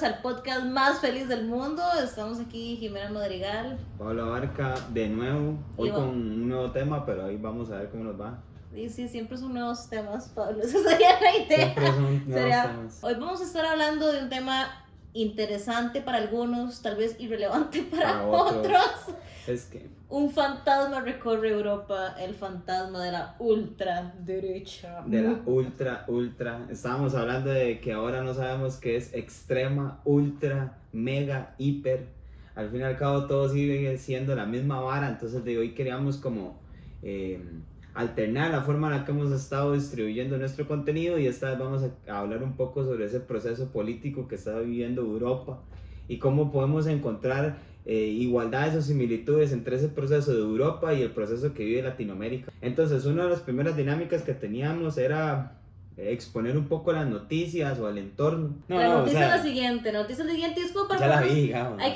bienvenidos al podcast más feliz del mundo. Estamos aquí, Jimena Madrigal. Pablo Abarca de nuevo, hoy Ivo. con un nuevo tema, pero ahí vamos a ver cómo nos va. Y sí, siempre son nuevos temas, Pablo. Esa sería la idea. Siempre son nuevos temas. Hoy vamos a estar hablando de un tema interesante para algunos, tal vez irrelevante para otros. Es que Un fantasma recorre Europa, el fantasma de la ultraderecha. de la ultra, estábamos hablando de que ahora no sabemos qué es extrema, ultra, mega, hiper. Al fin y al cabo todo sigue siendo la misma vara, entonces de hoy queríamos como alternar la forma en la que hemos estado distribuyendo nuestro contenido, y esta vez vamos a hablar un poco sobre ese proceso político que está viviendo Europa y cómo podemos encontrar igualdades o similitudes entre ese proceso de Europa y el proceso que vive Latinoamérica. Entonces, una de las primeras dinámicas que teníamos era exponer un poco las noticias o el entorno. La noticia es la siguiente, es como para ya la ponernos- vi, digamos. hay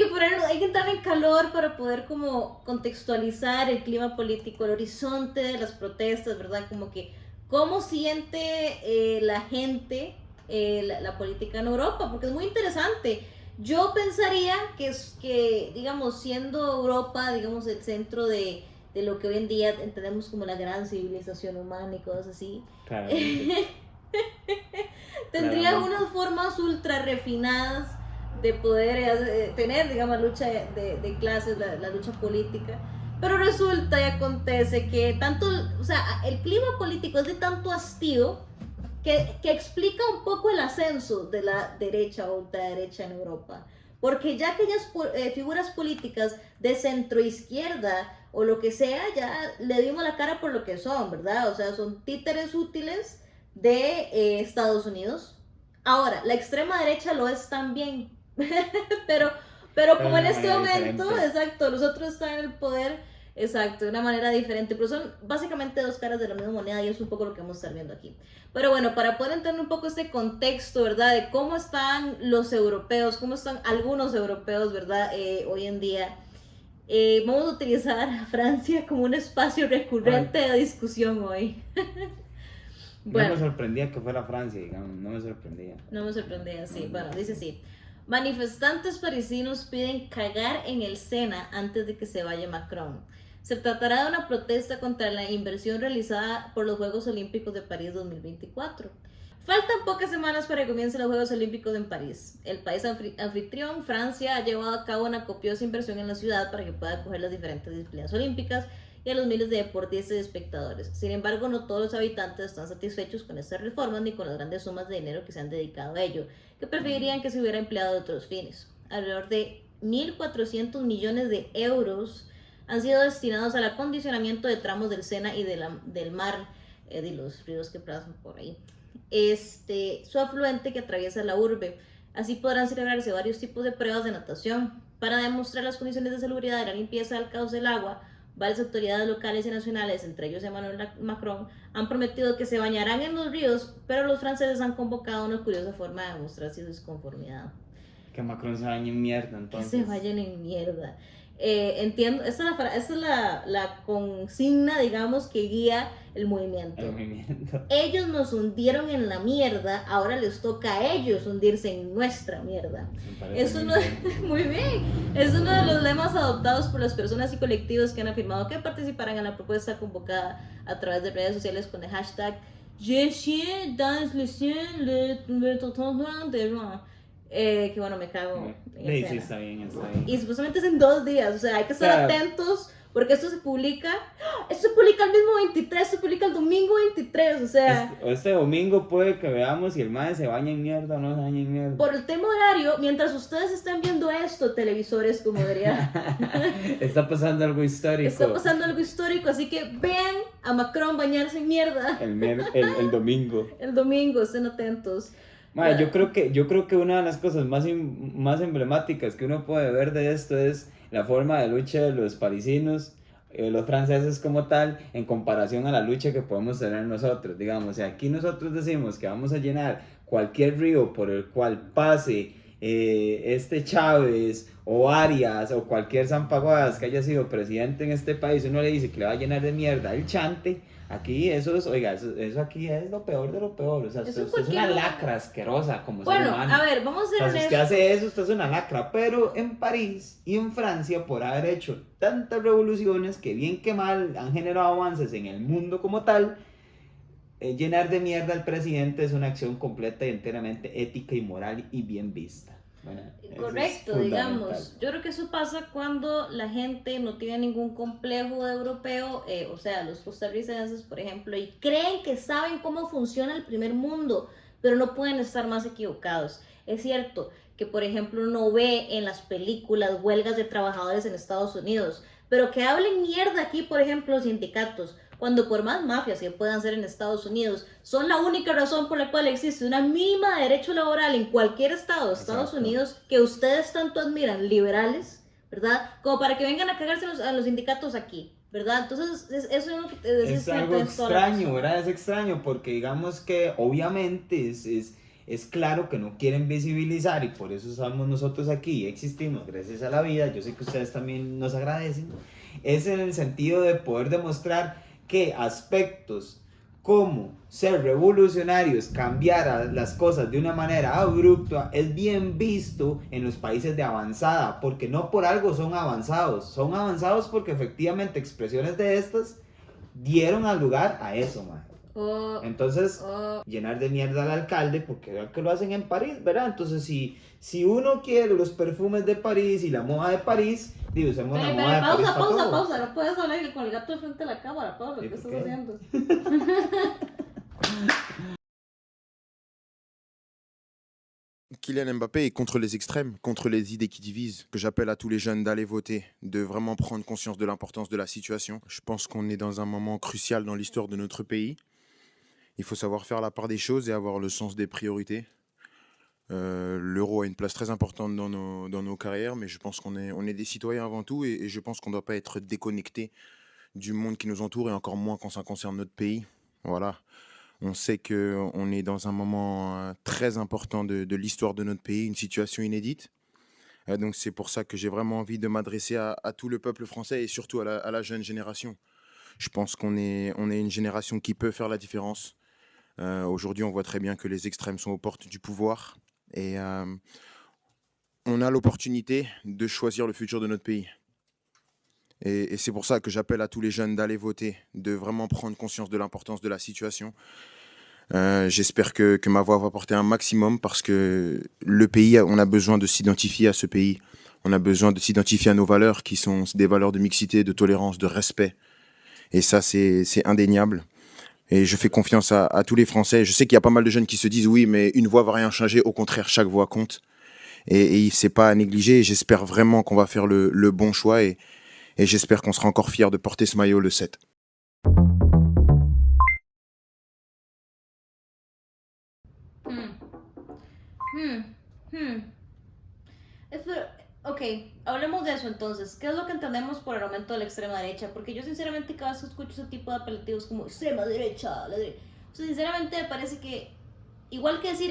que entrar en calor para poder como contextualizar el clima político, el horizonte de las protestas, ¿verdad? Como que cómo siente la gente la política en Europa, porque es muy interesante. Yo pensaría que digamos, siendo Europa, digamos, el centro de lo que hoy en día entendemos como la gran civilización humana y cosas así, Claro. tendría Claramente. unas formas ultra refinadas de poder tener, digamos, lucha de clases, la lucha política. Pero resulta y acontece que tanto, o sea, el clima político es de tanto hastío que explica un poco el ascenso de la derecha o ultraderecha en Europa. Porque ya aquellas figuras políticas de centro izquierda o lo que sea, ya le dimos la cara por lo que son, ¿verdad? O sea, son títeres útiles de Estados Unidos. Ahora, la extrema derecha lo es también. pero como en este momento, diferente. exacto, los otros están en el poder, exacto, de una manera diferente, pero son básicamente dos caras de la misma moneda y es un poco lo que vamos a estar viendo aquí. Pero bueno, para poder entender un poco este contexto, ¿verdad? De cómo están los europeos, cómo están algunos europeos, ¿verdad? Hoy en día. Vamos a utilizar a Francia como un espacio recurrente de discusión hoy. No me sorprendía que fuera Francia, digamos, no me sorprendía. No me sorprendía, sí. Bueno, dice así. Manifestantes parisinos piden cagar en el Sena antes de que se vaya Macron. Se tratará de una protesta contra la inversión realizada por los Juegos Olímpicos de París 2024. Faltan pocas semanas para que comiencen los Juegos Olímpicos en París. El país anfitrión, Francia, ha llevado a cabo una copiosa inversión en la ciudad para que pueda acoger las diferentes disciplinas olímpicas y a los miles de deportistas y espectadores. Sin embargo, no todos los habitantes están satisfechos con estas reformas ni con las grandes sumas de dinero que se han dedicado a ello, que preferirían que se hubiera empleado de otros fines. Alrededor de 1.400 millones de euros han sido destinados al acondicionamiento de tramos del Sena y del mar, de los ríos que pasan por ahí. Su afluente que atraviesa la urbe. Así podrán celebrarse varios tipos de pruebas de natación. Para demostrar las condiciones de salubridad y la limpieza del cauce del agua, varias autoridades locales y nacionales, entre ellos Emmanuel Macron, han prometido que se bañarán en los ríos, pero los franceses han convocado una curiosa forma de demostrar su disconformidad. Que Macron se bañe en mierda, entonces. Que se vayan en mierda. Entiendo, esa es la consigna, digamos, que guía el movimiento. Ellos nos hundieron en la mierda, ahora les toca a ellos hundirse en nuestra mierda. Muy bien. Es uno de los lemas adoptados por las personas y colectivos que han afirmado que participarán en la propuesta convocada a través de redes sociales con el hashtag Je chie dans le ciel le que bueno, me cago. Sí, está bien. Y supuestamente es en 2 días, o sea, hay que estar atentos porque esto se publica el mismo 23, se publica el domingo 23, o sea. Este domingo puede que veamos si el mae se baña en mierda o no se baña en mierda. Por el tema horario, mientras ustedes están viendo esto, televisores, como diría. Está pasando algo histórico. Está pasando algo histórico, así que vean a Macron bañarse en mierda. El domingo. El domingo, estén atentos. Madre, yo creo que una de las cosas más emblemáticas que uno puede ver de esto es la forma de lucha de los parisinos, los franceses como tal, en comparación a la lucha que podemos tener nosotros, digamos. O sea, aquí nosotros decimos que vamos a llenar cualquier río por el cual pase este Chávez o Arias o cualquier Zampaguadas que haya sido presidente en este país, uno le dice que le va a llenar de mierda el chante, aquí eso es, oiga, eso aquí es lo peor de lo peor, o sea, Eso usted es una lacra asquerosa como ser Bueno, humano. a ver, vamos a O ser sea, si usted honestos. hace eso, usted es una lacra, pero en París y en Francia, por haber hecho tantas revoluciones que bien que mal han generado avances en el mundo como tal, llenar de mierda al presidente es una acción completa y enteramente ética y moral y bien vista. Bueno, eso es Correcto, fundamental. digamos. Yo creo que eso pasa cuando la gente no tiene ningún complejo de europeo, o sea, los costarricenses, por ejemplo, y creen que saben cómo funciona el primer mundo, pero no pueden estar más equivocados. Es cierto que, por ejemplo, uno ve en las películas huelgas de trabajadores en Estados Unidos, pero que hablen mierda aquí, por ejemplo, los sindicatos, cuando por más mafias que puedan ser en Estados Unidos, son la única razón por la cual existe una mínima de derecho laboral en cualquier estado de Estados Exacto. Unidos que ustedes tanto admiran, liberales, ¿verdad? Como para que vengan a cagarse a los sindicatos aquí, ¿verdad? Entonces, eso es lo que te decís. Es algo extraño, ¿verdad? Es extraño porque digamos que obviamente es claro que no quieren visibilizar y por eso estamos nosotros aquí y existimos gracias a la vida. Yo sé que ustedes también nos agradecen. Es en el sentido de poder demostrar que aspectos como ser revolucionarios, cambiar las cosas de una manera abrupta, es bien visto en los países de avanzada, porque no por algo son avanzados porque efectivamente expresiones de estas dieron al lugar a eso, man. Entonces, llenar de mierda al alcalde, porque vean que lo hacen en París, ¿verdad? Entonces, si uno quiere los perfumes de París y la moda de París, digo, usemos la moda de París para todo. Pausa, no puedes hablar con el gato de frente a la cámara, pausa, ¿qué estás haciendo? Kylian Mbappé est contre les extrêmes, contre les idées qui divisent, que j'appelle à tous les jeunes d'aller voter, de vraiment prendre conscience de l'importance de la situation. Je pense qu'on est dans un moment crucial dans l'histoire de notre pays. Il faut savoir faire la part des choses et avoir le sens des priorités. L'euro a une place très importante dans nos carrières, mais je pense qu'on est des citoyens avant tout et je pense qu'on ne doit pas être déconnecté du monde qui nous entoure et encore moins quand ça concerne notre pays. Voilà. On sait qu'on est dans un moment très important de l'histoire de notre pays, une situation inédite. Donc c'est pour ça que j'ai vraiment envie de m'adresser à tout le peuple français et surtout à la jeune génération. Je pense qu'on est une génération qui peut faire la différence. Aujourd'hui, on voit très bien que les extrêmes sont aux portes du pouvoir et on a l'opportunité de choisir le futur de notre pays. Et c'est pour ça que j'appelle à tous les jeunes d'aller voter, de vraiment prendre conscience de l'importance de la situation. J'espère que ma voix va porter un maximum parce que le pays, on a besoin de s'identifier à ce pays. On a besoin de s'identifier à nos valeurs qui sont des valeurs de mixité, de tolérance, de respect. Et ça, c'est indéniable. Et je fais confiance à tous les Français. Je sais qu'il y a pas mal de jeunes qui se disent oui, mais une voix va rien changer. Au contraire, chaque voix compte. Et c'est pas à négliger. Et j'espère vraiment qu'on va faire le bon choix. Et j'espère qu'on sera encore fiers de porter ce maillot le 7. Ok, hablemos de eso entonces. ¿Qué es lo que entendemos por el aumento de la extrema derecha? Porque yo sinceramente cada vez que escucho ese tipo de apelativos como extrema derecha, la derecha, o sea, sinceramente me parece que igual que decir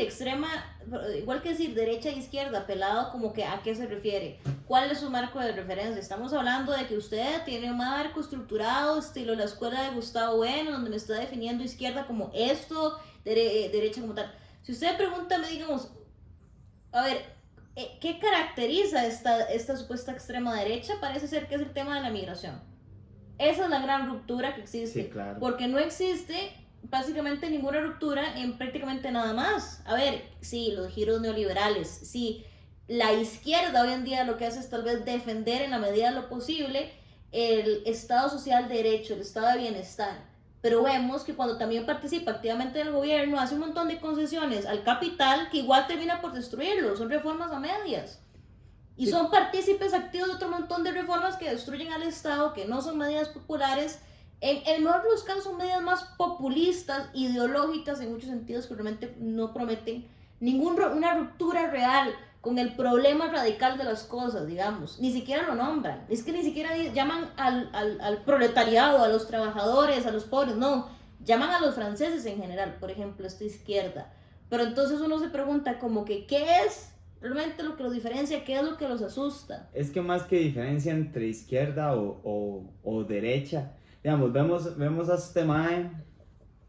igual que decir derecha e izquierda, apelado como que a qué se refiere, cuál es su marco de referencia. Estamos hablando de que usted tiene un marco estructurado, estilo la escuela de Gustavo Bueno, donde me está definiendo izquierda como esto, derecha como tal. Si usted pregunta, me digamos, a ver, ¿qué caracteriza esta supuesta extrema derecha? Parece ser que es el tema de la migración. Esa es la gran ruptura que existe. Sí, claro. Porque no existe básicamente ninguna ruptura en prácticamente nada más. A ver, sí, los giros neoliberales, sí, la izquierda hoy en día lo que hace es tal vez defender en la medida de lo posible el Estado social de derecho, el Estado de bienestar. Pero vemos que cuando también participa activamente en el gobierno, hace un montón de concesiones al capital que igual termina por destruirlo. Son reformas a medias. Y son partícipes activos de otro montón de reformas que destruyen al Estado, que no son medidas populares. En el mejor de los casos son medidas más populistas, ideológicas en muchos sentidos, que realmente no prometen una ruptura real con el problema radical de las cosas, digamos. Ni siquiera lo nombran. Es que ni siquiera llaman al proletariado, a los trabajadores, a los pobres, no. Llaman a los franceses en general, por ejemplo, esta izquierda. Pero entonces uno se pregunta como que, ¿qué es realmente lo que los diferencia, qué es lo que los asusta. Es que más que diferencia entre izquierda o derecha, digamos, vemos a este mae,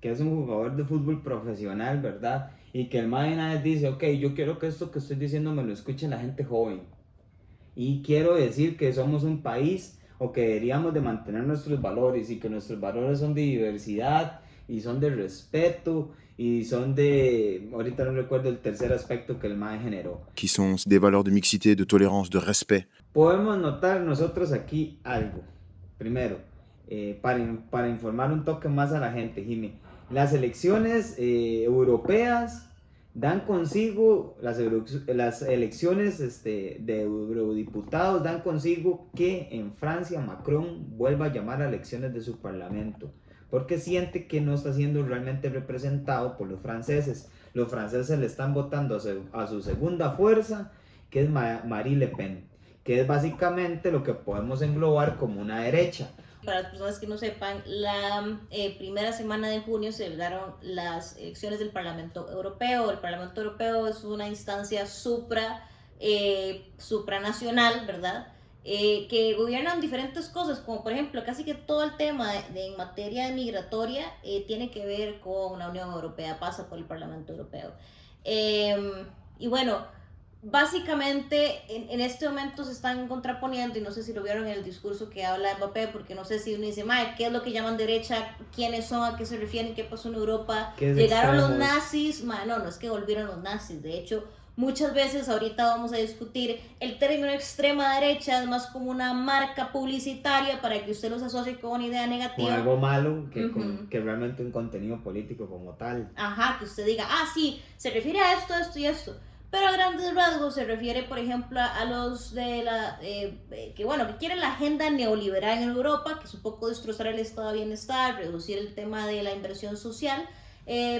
que es un jugador de fútbol profesional, ¿verdad? Y que el mae una vez dice, ok, yo quiero que esto que estoy diciendo me lo escuche la gente joven. Y quiero decir que somos un país o que deberíamos de mantener nuestros valores y que nuestros valores son de diversidad y son de respeto y son de, ahorita no recuerdo el tercer aspecto que el mae generó. Qui sont des valeurs de mixité, de tolérance, de respect. Podemos notar nosotros aquí algo. Primero, para informar un toque más a la gente, Jimmy, las elecciones europeas dan consigo, las elecciones de eurodiputados dan consigo que en Francia Macron vuelva a llamar a elecciones de su parlamento, porque siente que no está siendo realmente representado por los franceses. Los franceses le están votando a su segunda fuerza, que es Marine Le Pen, que es básicamente lo que podemos englobar como una derecha. Para las personas que no sepan, la primera semana de junio se celebraron las elecciones del Parlamento Europeo. El Parlamento Europeo es una instancia supranacional, ¿verdad? Que gobiernan diferentes cosas, como por ejemplo, casi que todo el tema en materia migratoria tiene que ver con la Unión Europea, pasa por el Parlamento Europeo. Y bueno, básicamente en este momento se están contraponiendo, y no sé si lo vieron en el discurso que habla Mbappé, porque no sé si uno dice, ¿qué es lo que llaman derecha? ¿Quiénes son? ¿A qué se refieren? ¿Qué pasó en Europa? ¿Llegaron los nazis? No es que volvieron los nazis. De hecho, muchas veces ahorita vamos a discutir el término extrema derecha, es más como una marca publicitaria para que usted los asocie con una idea negativa. Con algo malo que realmente un contenido político como tal. Ajá, que usted diga, sí, se refiere a esto, esto y esto. Pero a grandes rasgos se refiere, por ejemplo, a los de que quieren la agenda neoliberal en Europa, que es un poco destrozar el estado de bienestar, reducir el tema de la inversión social.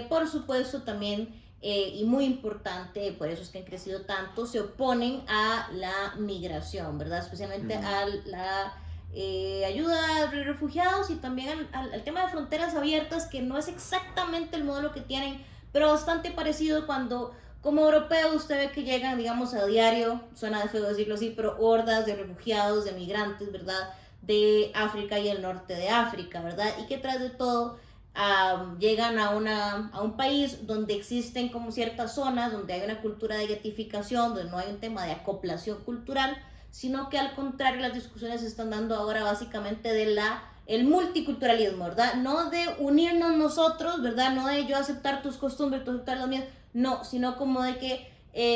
Por supuesto, también, y muy importante, por eso es que han crecido tanto, se oponen a la migración, ¿verdad? Especialmente a la ayuda a refugiados y también al tema de fronteras abiertas, que no es exactamente el modelo que tienen, pero bastante parecido cuando... Como europeo, usted ve que llegan, digamos, a diario, suena de feo decirlo así, pero hordas de refugiados, de migrantes, ¿verdad? De África y el norte de África, ¿verdad? Y que tras de todo llegan a un país donde existen como ciertas zonas, donde hay una cultura de guetificación, donde no hay un tema de acoplación cultural, sino que al contrario las discusiones se están dando ahora básicamente de el multiculturalismo, ¿verdad? No de unirnos nosotros, ¿verdad? No de yo aceptar tus costumbres, tú aceptar las mías, no, sino como de que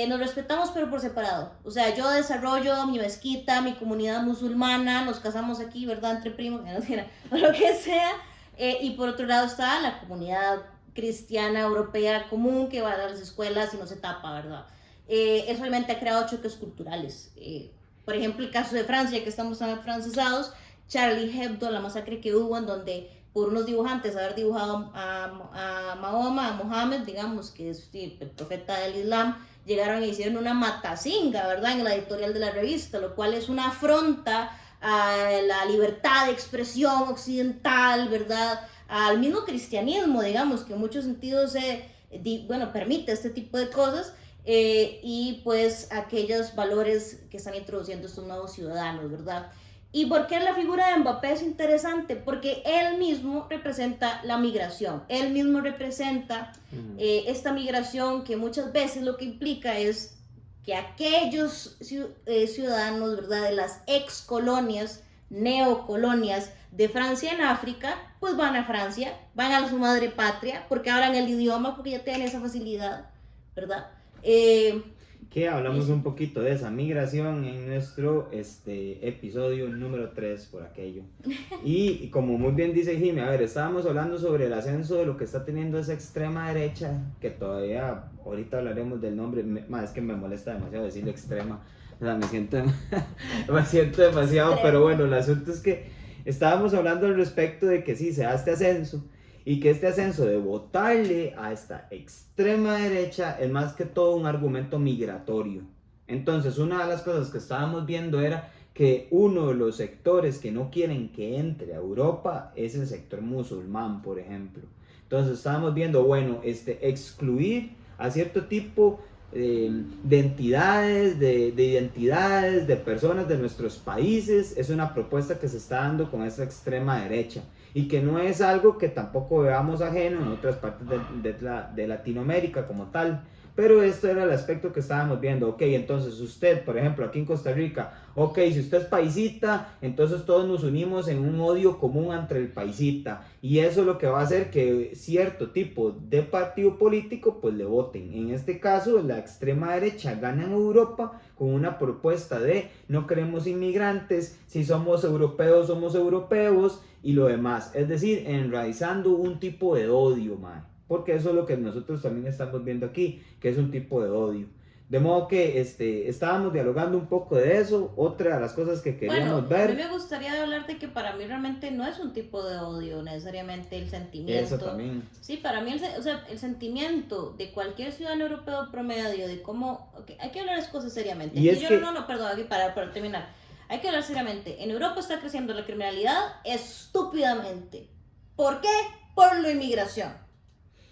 nos respetamos pero por separado. O sea, yo desarrollo mi mezquita, mi comunidad musulmana, nos casamos aquí, ¿verdad? Entre primos, o lo que sea. Y por otro lado está la comunidad cristiana europea común que va a las escuelas y no se tapa, ¿verdad? Eso obviamente ha creado choques culturales. Por ejemplo, el caso de Francia, que estamos tan afrancesados, Charlie Hebdo, la masacre que hubo en donde por unos dibujantes haber dibujado a Mahoma, a Mohammed, digamos, que es el profeta del Islam, llegaron e hicieron una matacinga, ¿verdad?, en la editorial de la revista, lo cual es una afronta a la libertad de expresión occidental, ¿verdad?, al mismo cristianismo, digamos, que en muchos sentidos permite este tipo de cosas, y pues aquellos valores que están introduciendo estos nuevos ciudadanos, ¿verdad? ¿Y por qué la figura de Mbappé es interesante? Porque él mismo representa la migración, él mismo representa esta migración que muchas veces lo que implica es que aquellos ciudadanos, ¿verdad?, de las ex colonias, neocolonias de Francia en África, pues van a Francia, van a su madre patria, porque hablan el idioma, porque ya tienen esa facilidad, ¿verdad? Que hablamos un poquito de esa migración en nuestro episodio número 3 por aquello. Y como muy bien dice Jimmy, a ver, estábamos hablando sobre el ascenso de lo que está teniendo esa extrema derecha, que todavía ahorita hablaremos del nombre, es que me molesta demasiado decirle extrema, o sea, me siento demasiado, pero bueno, el asunto es que estábamos hablando al respecto de que sí, se da este ascenso, y que este ascenso de votarle a esta extrema derecha es más que todo un argumento migratorio. Entonces, una de las cosas que estábamos viendo era que uno de los sectores que no quieren que entre a Europa es el sector musulmán, por ejemplo. Entonces, estábamos viendo, excluir a cierto tipo de entidades, de identidades, de personas de nuestros países. Es una propuesta que se está dando con esa extrema derecha y que no es algo que tampoco veamos ajeno en otras partes de Latinoamérica como tal. Pero esto era el aspecto que estábamos viendo. Ok, entonces usted, por ejemplo, aquí en Costa Rica, ok, si usted es paisita, entonces todos nos unimos en un odio común entre el paisita. Y eso es lo que va a hacer que cierto tipo de partido político pues le voten. En este caso, la extrema derecha gana en Europa con una propuesta de no queremos inmigrantes, si somos europeos y lo demás. Es decir, enraizando un tipo de odio, mae. Porque eso es lo que nosotros también estamos viendo aquí, que es un tipo de odio. De modo que estábamos dialogando un poco de eso. Otra de las cosas que queríamos ver. A mí me gustaría hablar de que para mí realmente no es un tipo de odio necesariamente el sentimiento. Eso también. Sí, para mí el sentimiento de cualquier ciudadano europeo promedio, de cómo... Okay, hay que hablar de las cosas seriamente. Y aquí es perdón, aquí para terminar. Hay que hablar seriamente. En Europa está creciendo la criminalidad estúpidamente. ¿Por qué? Por la inmigración.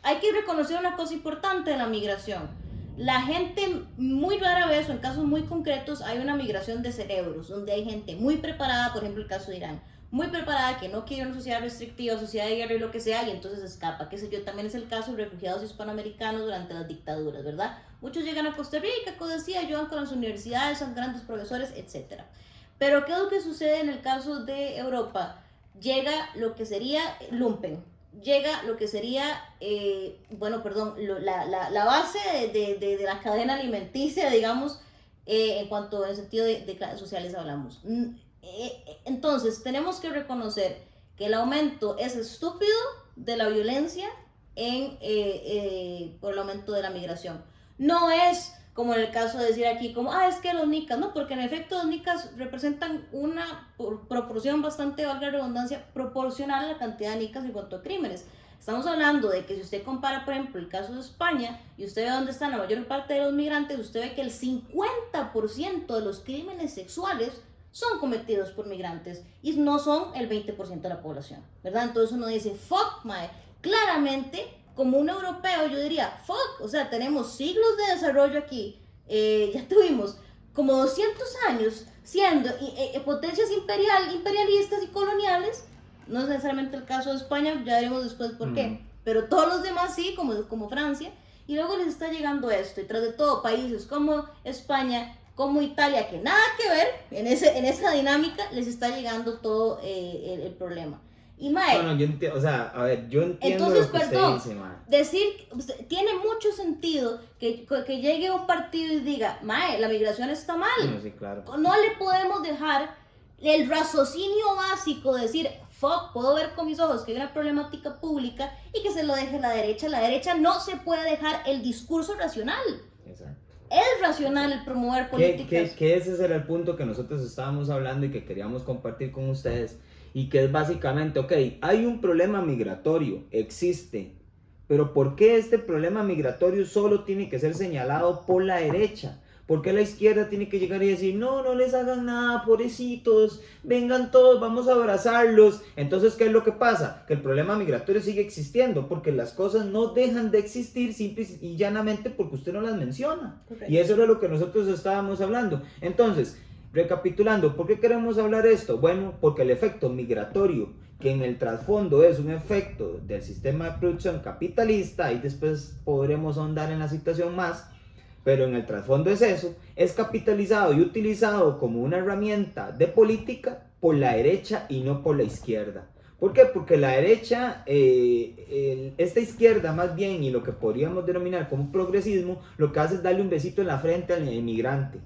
Hay que reconocer una cosa importante de la migración. La gente, muy rara vez, o en casos muy concretos, hay una migración de cerebros, donde hay gente muy preparada, por ejemplo el caso de Irán, muy preparada, que no quiere una sociedad restrictiva, sociedad de guerra y lo que sea, y entonces escapa. Qué sé yo, también es el caso de refugiados hispanoamericanos durante las dictaduras, ¿verdad? Muchos llegan a Costa Rica, como decía, ayudan con las universidades, son grandes profesores, etc. Pero ¿qué es lo que sucede en el caso de Europa? Llega lo que sería lumpen. Llega lo que sería, la base de la cadena alimenticia, digamos, en cuanto en sentido de clases sociales hablamos. Entonces, tenemos que reconocer que el aumento es estúpido de la violencia por el aumento de la migración. No es como en el caso de decir aquí, como, es que los nicas, no, porque en efecto los nicas representan una proporción bastante, valga la redundancia, proporcional a la cantidad de nicas en cuanto a crímenes. Estamos hablando de que si usted compara, por ejemplo, el caso de España, y usted ve dónde están la mayor parte de los migrantes, usted ve que el 50% de los crímenes sexuales son cometidos por migrantes, y no son el 20% de la población, ¿verdad? Entonces uno dice, fuck, mae, claramente, como un europeo, yo diría, fuck, o sea, tenemos siglos de desarrollo aquí, ya tuvimos como 200 años siendo potencias imperialistas y coloniales. No es necesariamente el caso de España, ya veremos después por qué, pero todos los demás sí, como Francia, y luego les está llegando esto, y tras de todo, países como España, como Italia, que nada que ver en esa dinámica, les está llegando todo el problema. Y mae, yo entiendo, o sea, a ver, yo entiendo entonces, lo que perdón, usted dice, mae. Decir, tiene mucho sentido que llegue un partido y diga, mae, la migración está mal. Sí, claro. No le podemos dejar el raciocinio básico de decir, fuck, puedo ver con mis ojos que hay una problemática pública y que se lo deje la derecha. La derecha no se puede dejar el discurso racional. Exacto. Es racional el promover políticas. Que ese era el punto que nosotros estábamos hablando y que queríamos compartir con ustedes. Y que es básicamente, ok, hay un problema migratorio, existe. Pero ¿por qué este problema migratorio solo tiene que ser señalado por la derecha? ¿Por qué la izquierda tiene que llegar y decir, no les hagan nada, pobrecitos, vengan todos, vamos a abrazarlos? Entonces, ¿qué es lo que pasa? Que el problema migratorio sigue existiendo, porque las cosas no dejan de existir simple y llanamente porque usted no las menciona. Correcto. Y eso era lo que nosotros estábamos hablando. Entonces, recapitulando, ¿por qué queremos hablar esto? Bueno, porque el efecto migratorio, que en el trasfondo es un efecto del sistema de producción capitalista, y después podremos ahondar en la situación más, pero en el trasfondo es eso, es capitalizado y utilizado como una herramienta de política por la derecha y no por la izquierda. ¿Por qué? Porque la derecha, esta izquierda más bien, y lo que podríamos denominar como progresismo, lo que hace es darle un besito en la frente al inmigrante.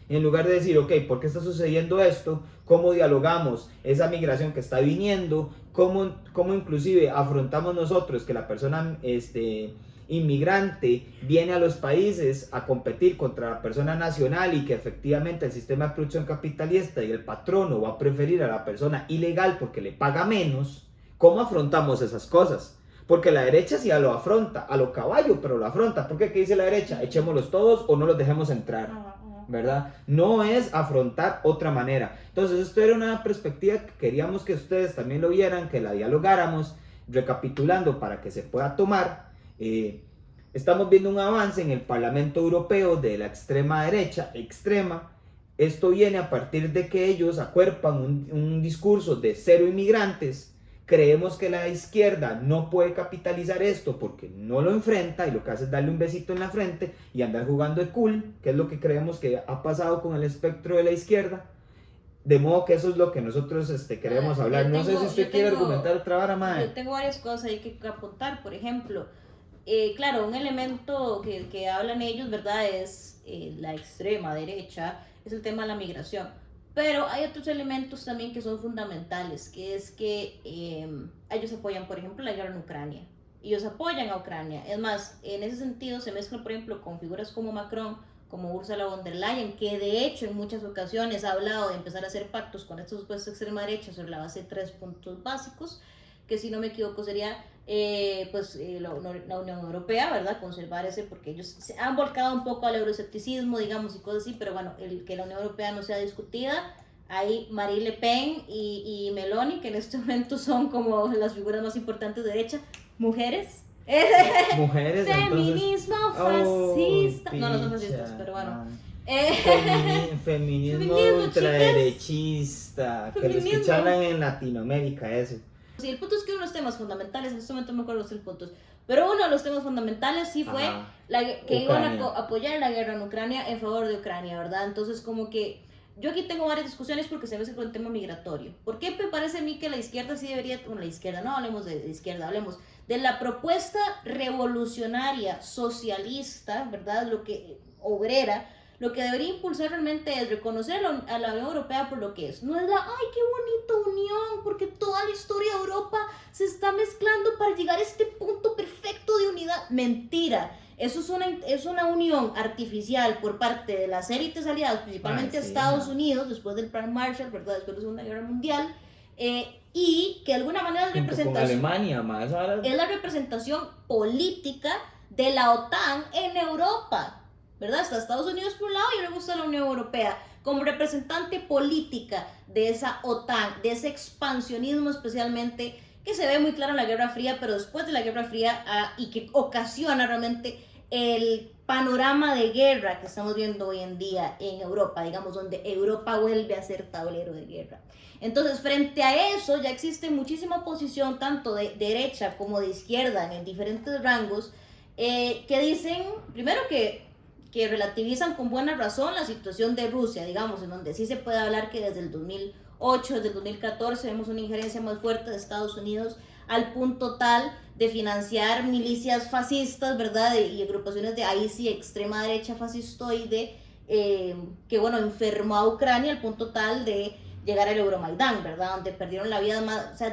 En lugar de decir, ok, ¿por qué está sucediendo esto? ¿Cómo dialogamos esa migración que está viniendo? ¿Cómo inclusive afrontamos nosotros que la persona inmigrante viene a los países a competir contra la persona nacional y que efectivamente el sistema de producción capitalista y el patrono va a preferir a la persona ilegal porque le paga menos? ¿Cómo afrontamos esas cosas? Porque la derecha sí lo afronta, a lo caballo, pero lo afronta. ¿Por qué? ¿Qué dice la derecha? Echémoslos todos o no los dejemos entrar, ¿verdad? No es afrontar otra manera. Entonces esto era una perspectiva que queríamos que ustedes también lo vieran, que la dialogáramos, recapitulando para que se pueda tomar. estamos viendo un avance en el Parlamento Europeo de la extrema derecha, extrema. Esto viene a partir de que ellos acuerpan un discurso de cero inmigrantes. Creemos que la izquierda no puede capitalizar esto porque no lo enfrenta y lo que hace es darle un besito en la frente y andar jugando de cool, que es lo que creemos que ha pasado con el espectro de la izquierda. De modo que eso es lo que nosotros queremos hablar. No sé si usted quiere argumentar otra vara, madre. Yo tengo varias cosas ahí que apuntar. Por ejemplo, claro, un elemento que hablan ellos, ¿verdad? Es la extrema derecha, es el tema de la migración. Pero hay otros elementos también que son fundamentales, que es que ellos apoyan, por ejemplo, la guerra en Ucrania. Ellos apoyan a Ucrania. Es más, en ese sentido se mezclan, por ejemplo, con figuras como Macron, como Ursula von der Leyen, que de hecho en muchas ocasiones ha hablado de empezar a hacer pactos con estos supuestos extrema derecha sobre la base de 3 puntos básicos, que si no me equivoco sería la Unión Europea, ¿verdad? Conservar ese, porque ellos se han volcado un poco al euroescepticismo, digamos, y cosas así, pero bueno, que la Unión Europea no sea discutida. Hay Marine Le Pen y Meloni, que en este momento son como las figuras más importantes de derecha, mujeres. Mujeres, feminismo fascista. No, no son fascistas, pero bueno. Feminismo ultraderechista, que lo escuchaban en Latinoamérica, eso. Sí, el punto es que uno de los temas fundamentales, en este momento no me acuerdo los 3 puntos, pero uno de los temas fundamentales sí fue que iban a apoyar la guerra en Ucrania en favor de Ucrania, ¿verdad? Entonces como que yo aquí tengo varias discusiones porque se ve con el tema migratorio. ¿Por qué me parece a mí que la izquierda sí debería, bueno, la izquierda, no hablemos de izquierda, hablemos de la propuesta revolucionaria, socialista, ¿verdad? Obrera, lo que debería impulsar realmente es reconocer a la Unión Europea por lo que es. No es ¡ay, qué bonita unión! Porque toda la historia de Europa se está mezclando para llegar a este punto perfecto de unidad. Mentira. Eso es una unión artificial por parte de las élites aliadas, principalmente Estados Unidos, después del Plan Marshall, ¿verdad? Después de la Segunda Guerra Mundial. Y que de alguna manera con Alemania, más ahora. Es la representación política de la OTAN en Europa, ¿verdad? Está Estados Unidos por un lado y luego está la Unión Europea como representante política de esa OTAN, de ese expansionismo especialmente que se ve muy claro en la Guerra Fría, pero después de la Guerra Fría y que ocasiona realmente el panorama de guerra que estamos viendo hoy en día en Europa, digamos, donde Europa vuelve a ser tablero de guerra. Entonces, frente a eso, ya existe muchísima oposición, tanto de derecha como de izquierda, en diferentes rangos, que dicen, primero que relativizan con buena razón la situación de Rusia, digamos, en donde sí se puede hablar que desde el 2008, desde el 2014, vemos una injerencia más fuerte de Estados Unidos al punto tal de financiar milicias fascistas, ¿verdad? Y agrupaciones de ahí sí, extrema derecha fascistoide, que bueno, enfermó a Ucrania al punto tal de llegar al Euromaidán, ¿verdad? Donde perdieron la vida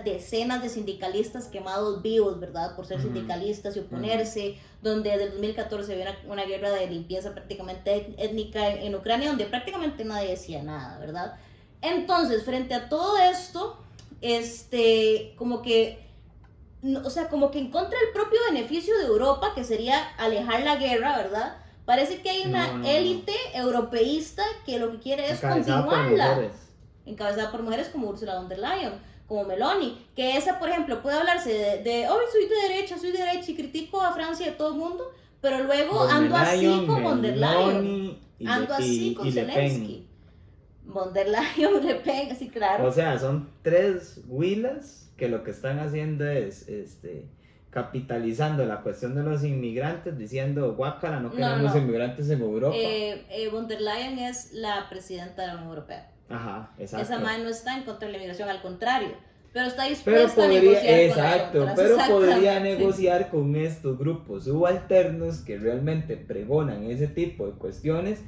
decenas de sindicalistas quemados vivos, ¿verdad? Por ser sindicalistas y oponerse, donde desde el 2014 había una guerra de limpieza prácticamente étnica en Ucrania, donde prácticamente nadie decía nada, ¿verdad? Entonces, frente a todo esto, como que en contra del propio beneficio de Europa, que sería alejar la guerra, ¿verdad? Parece que hay una élite europeísta que lo que quiere es continuarla. Encabezada por mujeres como Ursula von der Leyen, como Meloni, que esa, por ejemplo, puede hablarse de soy de derecha y critico a Francia y a todo el mundo, pero luego ando así con von der Leyen, ando así con Zelensky. Von der Leyen, Le Pen, sí, claro. O sea, son 3 huilas que lo que están haciendo es capitalizando la cuestión de los inmigrantes, diciendo, guácala, no queremos inmigrantes en Europa. Von der Leyen es la presidenta de la Unión Europea. Ajá, exacto. Esa madre no está en contra de la inmigración, al contrario, pero está dispuesta a negociar podría negociar con estos grupos subalternos que realmente pregonan ese tipo de cuestiones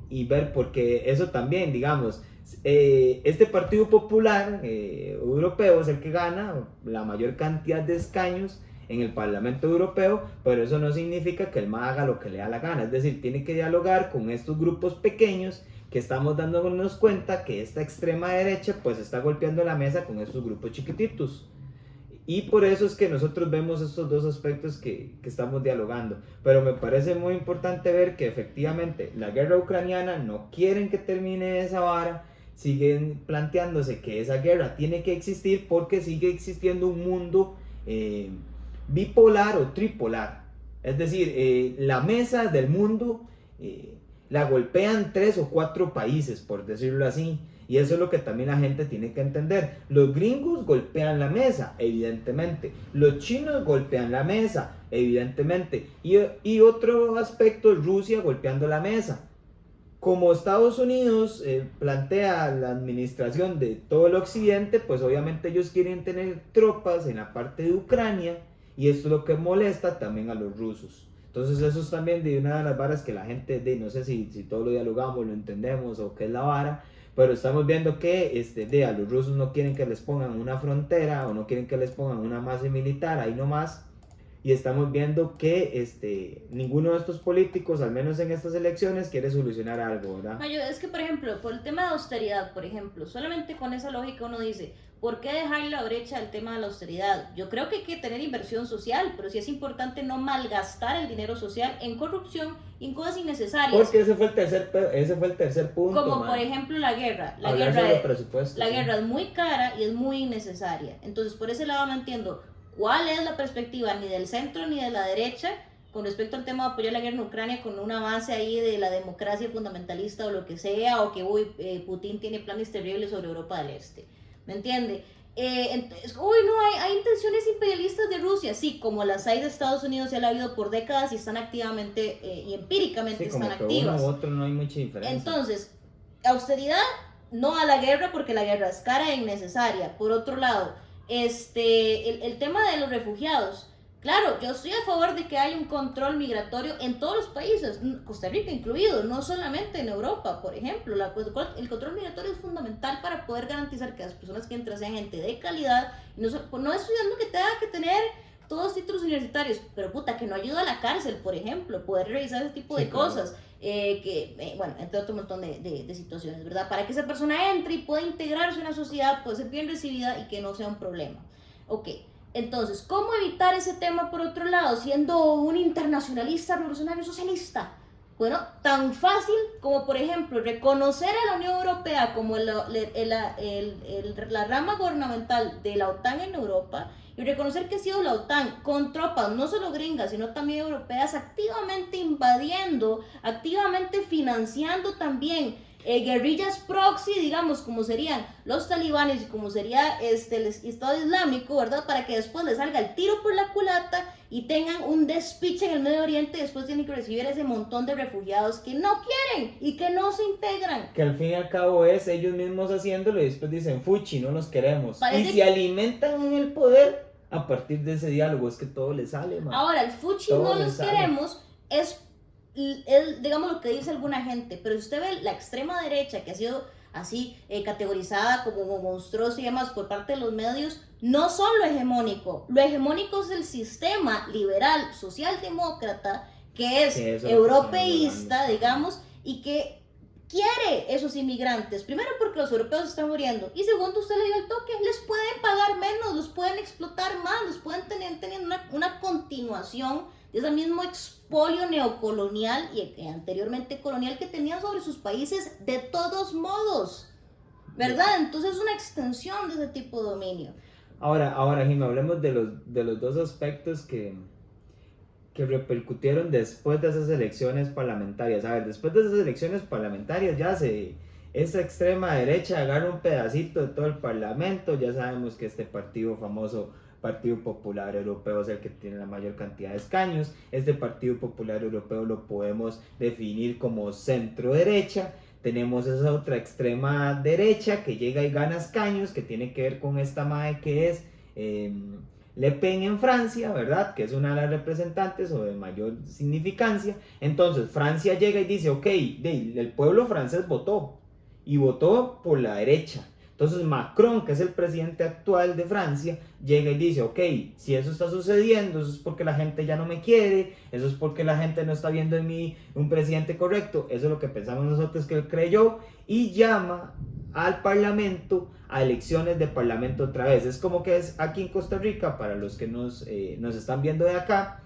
y ver, porque eso también, digamos, este Partido Popular Europeo es el que gana la mayor cantidad de escaños en el Parlamento Europeo, pero eso no significa que el MAA haga lo que le da la gana, es decir, tiene que dialogar con estos grupos pequeños que estamos dándonos cuenta que esta extrema derecha pues está golpeando la mesa con estos grupos chiquititos. Y por eso es que nosotros vemos estos 2 aspectos que estamos dialogando. Pero me parece muy importante ver que efectivamente la guerra ucraniana no quieren que termine esa vara, siguen planteándose que esa guerra tiene que existir porque sigue existiendo un mundo bipolar o tripolar. Es decir, la mesa del mundo la golpean 3 o 4 países, por decirlo así. Y eso es lo que también la gente tiene que entender. Los gringos golpean la mesa, evidentemente. Los chinos golpean la mesa, evidentemente. Y otro aspecto es Rusia golpeando la mesa. Como Estados Unidos plantea la administración de todo el occidente, pues obviamente ellos quieren tener tropas en la parte de Ucrania, y esto es lo que molesta también a los rusos. Entonces eso es también de una de las varas que la gente, no sé si todo lo dialogamos, lo entendemos o qué es la vara, pero estamos viendo que a los rusos no quieren que les pongan una frontera o no quieren que les pongan una base militar ahí nomás. Y estamos viendo que ninguno de estos políticos, al menos en estas elecciones, quiere solucionar algo, ¿verdad? Mayo, es que, por ejemplo, por el tema de austeridad, por ejemplo, solamente con esa lógica uno dice, ¿por qué dejar la brecha del tema de la austeridad? Yo creo que hay que tener inversión social, pero sí es importante no malgastar el dinero social en corrupción y en cosas innecesarias. Porque ese fue el tercer punto. Como man. por ejemplo la guerra. La sí. guerra es muy cara y es muy innecesaria. Entonces, por ese lado no entiendo cuál es la perspectiva ni del centro ni de la derecha con respecto al tema de apoyar la guerra en Ucrania con una base ahí de la democracia fundamentalista o lo que sea, o que Putin tiene planes terribles sobre Europa del Este. ¿Me entiende? Entonces, hay intenciones imperialistas de Rusia, sí, como las hay de Estados Unidos, ya la ha habido por décadas y están activamente y empíricamente sí, están como que activas. uno u otro no hay mucha diferencia. Entonces, austeridad, no a la guerra porque la guerra es cara e innecesaria. Por otro lado, el tema de los refugiados. Claro, yo estoy a favor de que haya un control migratorio en todos los países, Costa Rica incluido, no solamente en Europa, por ejemplo. El control migratorio es fundamental para poder garantizar que las personas que entran sean gente de calidad. Y no estudiando que tenga que tener todos títulos universitarios, pero puta, que no ayuda a la cárcel, por ejemplo, poder revisar ese tipo de cosas. Bueno, entre otro montón de situaciones, ¿verdad? Para que esa persona entre y pueda integrarse en la sociedad, pueda ser bien recibida y que no sea un problema. Ok, entonces, ¿cómo evitar ese tema por otro lado, siendo un internacionalista revolucionario socialista? Bueno, tan fácil como, por ejemplo, reconocer a la Unión Europea como la rama gubernamental de la OTAN en Europa, y reconocer que ha sido la OTAN con tropas, no solo gringas, sino también europeas, activamente invadiendo, activamente financiando también guerrillas proxy, digamos, como serían los talibanes y como sería el Estado Islámico, ¿verdad? Para que después les salga el tiro por la culata y tengan un despiche en el Medio Oriente y después tienen que recibir ese montón de refugiados que no quieren y que no se integran. Que al fin y al cabo es ellos mismos haciéndolo y después dicen, fuchi, no los queremos. Parece y se alimentan en el poder a partir de ese diálogo, es que todo les sale, man. Ahora, el fuchi todo no los sale. queremos es digamos lo que dice alguna gente, pero si usted ve la extrema derecha que ha sido así categorizada como monstruosa y demás por parte de los medios, no son lo hegemónico es el sistema liberal socialdemócrata que es europeísta, digamos, y que quiere esos inmigrantes, primero porque los europeos están muriendo y segundo, usted le dio el toque, les pueden pagar menos, los pueden explotar más, los pueden tener una continuación de ese mismo expolio neocolonial y anteriormente colonial que tenían sobre sus países de todos modos, ¿verdad? Entonces es una extensión de ese tipo de dominio. Ahora Jimmy, hablemos de los dos aspectos que repercutieron después de esas elecciones parlamentarias. A ver, después de esas elecciones parlamentarias esa extrema derecha agarra un pedacito de todo el parlamento. Ya sabemos que este partido famoso, Partido Popular Europeo, es el que tiene la mayor cantidad de escaños. Este Partido Popular Europeo lo podemos definir como centro derecha. Tenemos esa otra extrema derecha que llega y gana escaños, que tiene que ver con esta madre que es Le Pen en Francia, ¿verdad? Que es una de las representantes o de mayor significancia. Entonces Francia llega y dice, ok, el pueblo francés votó y votó por la derecha. Entonces Macron, que es el presidente actual de Francia, llega y dice, ok, si eso está sucediendo, eso es porque la gente ya no me quiere, eso es porque la gente no está viendo en mí un presidente correcto, eso es lo que pensamos nosotros que él creyó, y llama al parlamento a elecciones de parlamento otra vez. Es como que es aquí en Costa Rica, para los que nos están viendo de acá,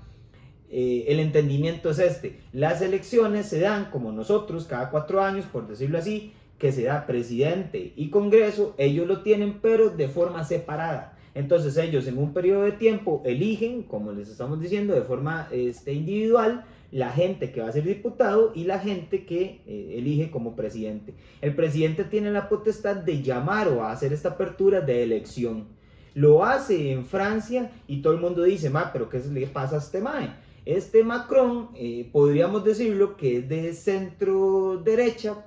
el entendimiento es las elecciones se dan como nosotros cada 4 años, por decirlo así, que se da presidente y congreso, ellos lo tienen pero de forma separada. Entonces ellos en un periodo de tiempo eligen, como les estamos diciendo, de forma individual, la gente que va a ser diputado y la gente que elige como presidente. El presidente tiene la potestad de llamar o hacer esta apertura de elección. Lo hace en Francia y todo el mundo dice, pero ¿qué le pasa a este mae? Este Macron, podríamos decirlo que es de centro derecha,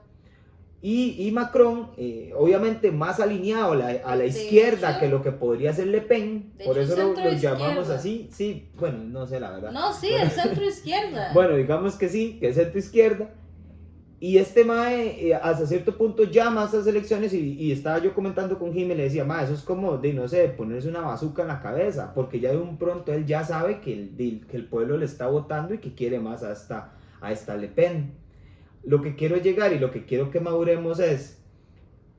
y Macron, obviamente más alineado a la izquierda hecho, que lo que podría ser Le Pen, por eso lo llamamos así. Sí, bueno, no sé la verdad. No, sí, el centro izquierda. Bueno, digamos que sí, que es centro izquierda. Y este mae, hasta cierto punto llama a estas elecciones y estaba yo comentando con Jimmy, le decía, eso es como, no sé, ponerse una bazuca en la cabeza, porque ya de un pronto él ya sabe que el pueblo le está votando y que quiere más a esta Le Pen. Lo que quiero llegar y lo que quiero que maduremos es,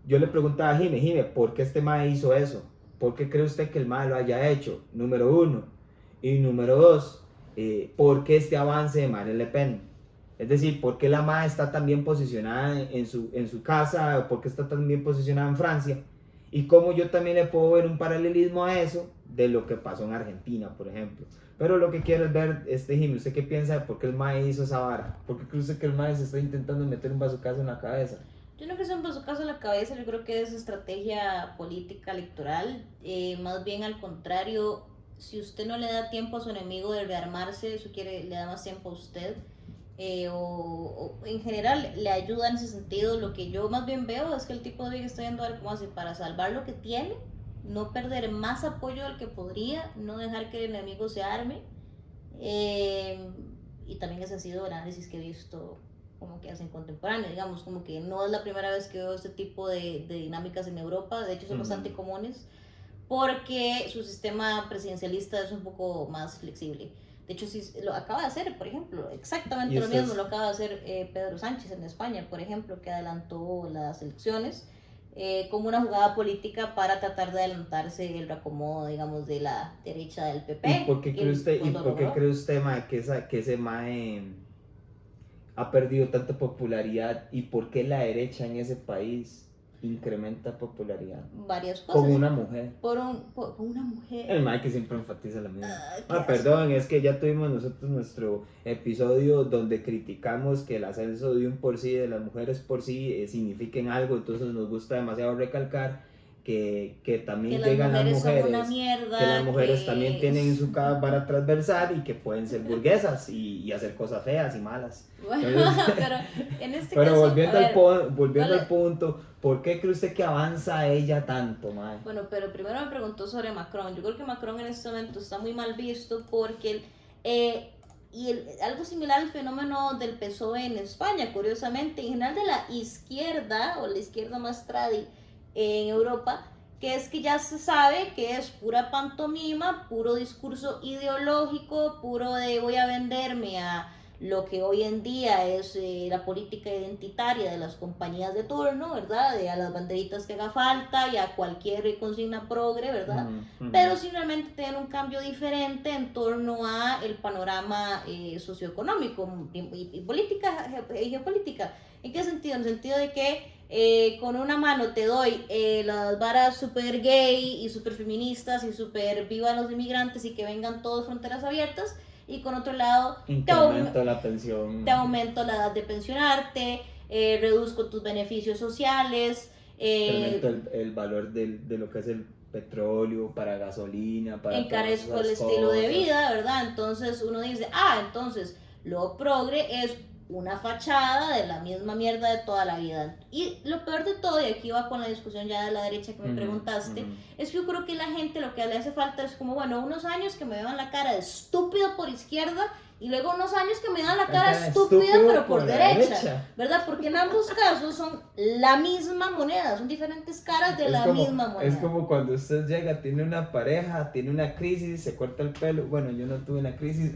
yo le preguntaba a Jimmy, ¿por qué este mae hizo eso? ¿Por qué cree usted que el mae lo haya hecho? Número 1. Y número 2, ¿por qué este avance de Marine Le Pen? Es decir, ¿por qué la mae está tan bien posicionada en su casa? ¿Por qué está tan bien posicionada en Francia? Y cómo yo también le puedo ver un paralelismo a eso de lo que pasó en Argentina, por ejemplo. Pero lo que quiero es ver, Jimmy, ¿usted qué piensa de por qué el mae hizo esa vara? ¿Por qué cree usted que el mae se está intentando meter un bazucazo en la cabeza? Yo no creo que sea un bazucazo en la cabeza, yo creo que es estrategia política electoral. Más bien al contrario, si usted no le da tiempo a su enemigo de rearmarse, eso le da más tiempo a usted. O en general le ayuda en ese sentido. Lo que yo más bien veo es que el tipo de vida está yendo a ver cómo hace para salvar lo que tiene, no perder más apoyo del que podría, no dejar que el enemigo se arme. Y también ese ha sido el análisis que he visto como que hacen contemporáneo, digamos, como que no es la primera vez que veo este tipo de dinámicas en Europa, de hecho son bastante comunes, porque su sistema presidencialista es un poco más flexible. De hecho, sí, lo acaba de hacer, por ejemplo, exactamente lo mismo lo acaba de hacer Pedro Sánchez en España, por ejemplo, que adelantó las elecciones como una jugada política para tratar de adelantarse el reacomodo, digamos, de la derecha del PP. ¿Y por qué cree usted, mae, que ese mae ha perdido tanta popularidad y por qué la derecha en ese país incrementa popularidad? Varias cosas. Con una mujer. Por una mujer. El mae que siempre enfatiza la misma. Perdón, es que ya tuvimos nosotros nuestro episodio donde criticamos que el ascenso de un por sí, de las mujeres por sí, signifiquen algo, entonces nos gusta demasiado recalcar que también que llegan las mujeres, son una mierda, que las mujeres también tienen su vara transversal y que pueden ser burguesas y hacer cosas feas y malas. Bueno, pero en este caso, volviendo al punto, ¿por qué cree usted que avanza ella tanto, mae? Bueno, pero primero me preguntó sobre Macron. Yo creo que Macron en este momento está muy mal visto porque algo similar al fenómeno del PSOE en España, curiosamente, en general de la izquierda o la izquierda más tradi en Europa, que es que ya se sabe que es pura pantomima, puro discurso ideológico, puro de voy a venderme a lo que hoy en día es la política identitaria de las compañías de turno, ¿verdad? A las banderitas que haga falta y a cualquier consigna progre, ¿verdad? Pero sin realmente tener un cambio diferente en torno a el panorama socioeconómico y política y geopolítica. ¿En qué sentido? En el sentido de que con una mano te doy las varas super gay y super feministas y super vivan los inmigrantes y que vengan todos fronteras abiertas, y con otro lado te aumento la pensión, te aumento la edad de pensionarte, reduzco tus beneficios sociales, te aumento el valor de lo que es el petróleo para gasolina, para encarezco el estilo de vida, ¿verdad? Entonces uno dice, entonces lo progre es una fachada de la misma mierda de toda la vida. Y lo peor de todo, y aquí va con la discusión ya de la derecha que me preguntaste, es que yo creo que la gente lo que le hace falta es como, bueno, unos años que me vean la cara de estúpido por izquierda y luego unos años que me dan la cara estúpida pero por derecha, ¿verdad? Porque en ambos casos son la misma moneda, son diferentes caras de misma moneda. Es como cuando usted llega, tiene una pareja, tiene una crisis, se corta el pelo. Bueno, yo no tuve una crisis,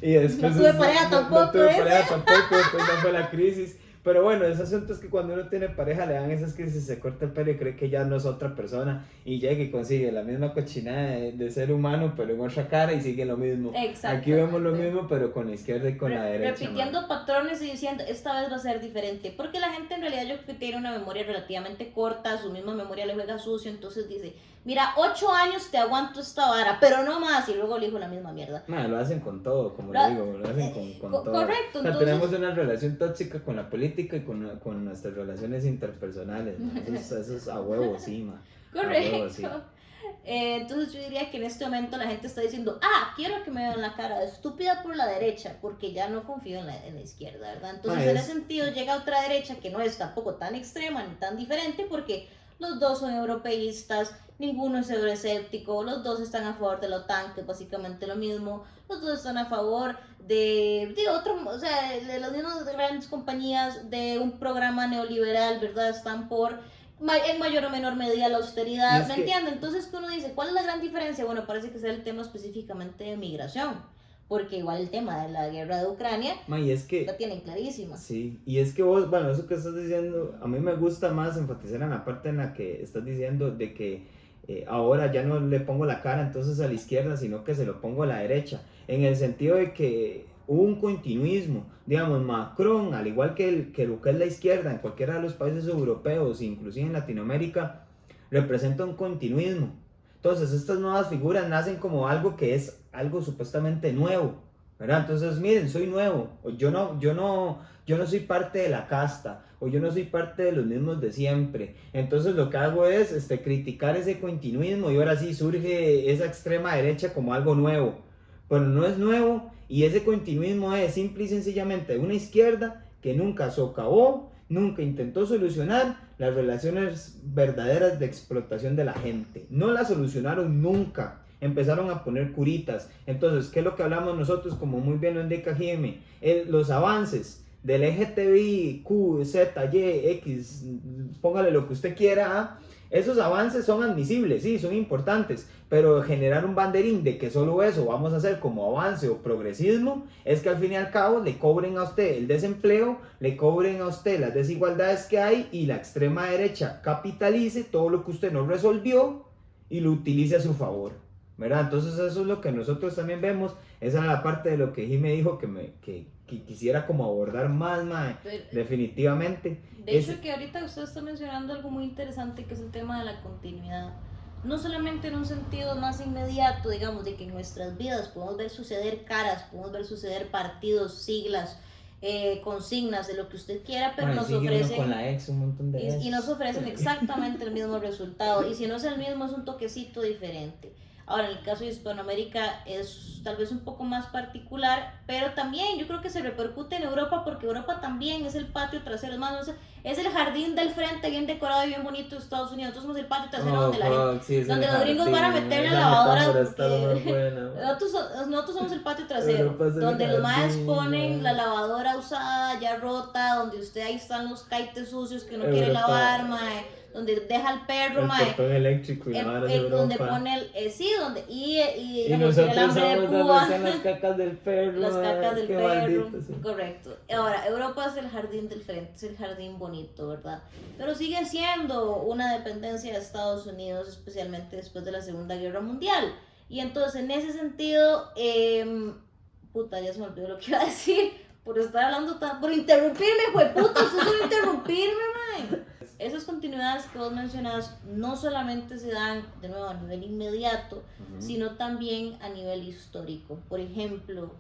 y después no tuve pareja tampoco, después no fue la crisis. Pero bueno, ese asunto es que cuando uno tiene pareja le dan esas crisis, se corta el pelo y cree que ya no es otra persona y llega y consigue la misma cochinada de ser humano, pero en otra cara y sigue lo mismo. Aquí vemos lo mismo, pero con la izquierda y con la derecha. Repitiendo patrones y diciendo, esta vez va a ser diferente. Porque la gente en realidad yo creo que tiene una memoria relativamente corta, su misma memoria le juega sucio, entonces dice, mira, 8 años te aguanto esta vara, pero no más, y luego le dijo la misma mierda. Lo hacen con todo, como le digo, lo hacen con todo. Correcto, o sea, entonces... tenemos una relación tóxica con la política y con nuestras relaciones interpersonales, eso es a huevo, sí, ma. Correcto. Huevo, sí. Entonces yo diría que en este momento la gente está diciendo, quiero que me vean la cara de estúpida por la derecha, porque ya no confío en la izquierda, ¿verdad? Entonces en ese sentido llega otra derecha que no es tampoco tan extrema ni tan diferente, porque los dos son europeístas, ninguno es euroescéptico, los dos están a favor de la OTAN, que es básicamente lo mismo, los dos están a favor de las mismas grandes compañías, de un programa neoliberal, ¿verdad? Están por, en mayor o menor medida, la austeridad, ¿me entienden? Entonces uno dice, ¿cuál es la gran diferencia? Bueno, parece que es el tema específicamente de migración, porque igual el tema de la guerra de Ucrania y es que, la tienen clarísima. Sí, y es que vos, bueno, eso que estás diciendo, a mí me gusta más enfatizar en la parte en la que estás diciendo de que ahora ya no le pongo la cara entonces a la izquierda, sino que se lo pongo a la derecha, en el sentido de que hubo un continuismo, digamos, Macron, al igual que lo que es la izquierda en cualquiera de los países europeos, inclusive en Latinoamérica, representa un continuismo. Entonces estas nuevas figuras nacen como algo que es algo supuestamente nuevo, ¿verdad? Entonces miren, soy nuevo, yo no soy parte de la casta, o yo no soy parte de los mismos de siempre. Entonces lo que hago es criticar ese continuismo y ahora sí surge esa extrema derecha como algo nuevo, pero no es nuevo, y ese continuismo es simple y sencillamente una izquierda que nunca socavó, nunca intentó solucionar las relaciones verdaderas de explotación de la gente. No las solucionaron nunca. Empezaron a poner curitas. Entonces, ¿qué es lo que hablamos nosotros? Como muy bien lo indica Jimmy, los avances del LGTBI, Q, Z, Y, X, póngale lo que usted quiera, esos avances son admisibles, sí, son importantes, pero generar un banderín de que solo eso vamos a hacer como avance o progresismo, es que al fin y al cabo le cobren a usted el desempleo, le cobren a usted las desigualdades que hay y la extrema derecha capitalice todo lo que usted no resolvió y lo utilice a su favor, ¿verdad? Entonces eso es lo que nosotros también vemos. Esa es la parte de lo que Jimmy dijo que quisiera como abordar más, definitivamente. De hecho, que ahorita usted está mencionando algo muy interesante, que es el tema de la continuidad. No solamente en un sentido más inmediato, digamos, de que en nuestras vidas podemos ver suceder caras, podemos ver suceder partidos, siglas, consignas, de lo que usted quiera, pero nos ofrecen con la ex un montón de y nos ofrecen exactamente el mismo resultado, y si no es el mismo es un toquecito diferente. Ahora, en el caso de Hispanoamérica es tal vez un poco más particular, pero también yo creo que se repercute en Europa, porque Europa también es el patio trasero, es el jardín del frente bien decorado y bien bonito de Estados Unidos. Nosotros somos el patio trasero donde la gente, sí, donde los gringos van a meter la lavadora. Nosotros somos el patio trasero, donde los maes ponen la lavadora usada, ya rota, donde usted ahí están los caites sucios que no quiere lavar, mae, donde deja el perro, mae, portón eléctrico y donde pone donde y digamos, nosotros el alambre de púa, las cacas del perro, las cacas del perro, maldito, sí. Correcto. Ahora, Europa es el jardín del frente, es el jardín bonito, ¿verdad? Pero sigue siendo una dependencia de Estados Unidos, especialmente después de la Segunda Guerra Mundial. Y entonces, en ese sentido, ya se me olvidó lo que iba a decir, por estar hablando por interrumpirme, jueputa, usted solo interrumpirme, man. Esas continuidades que vos mencionas no solamente se dan, de nuevo, a nivel inmediato, sino también a nivel histórico. Por ejemplo,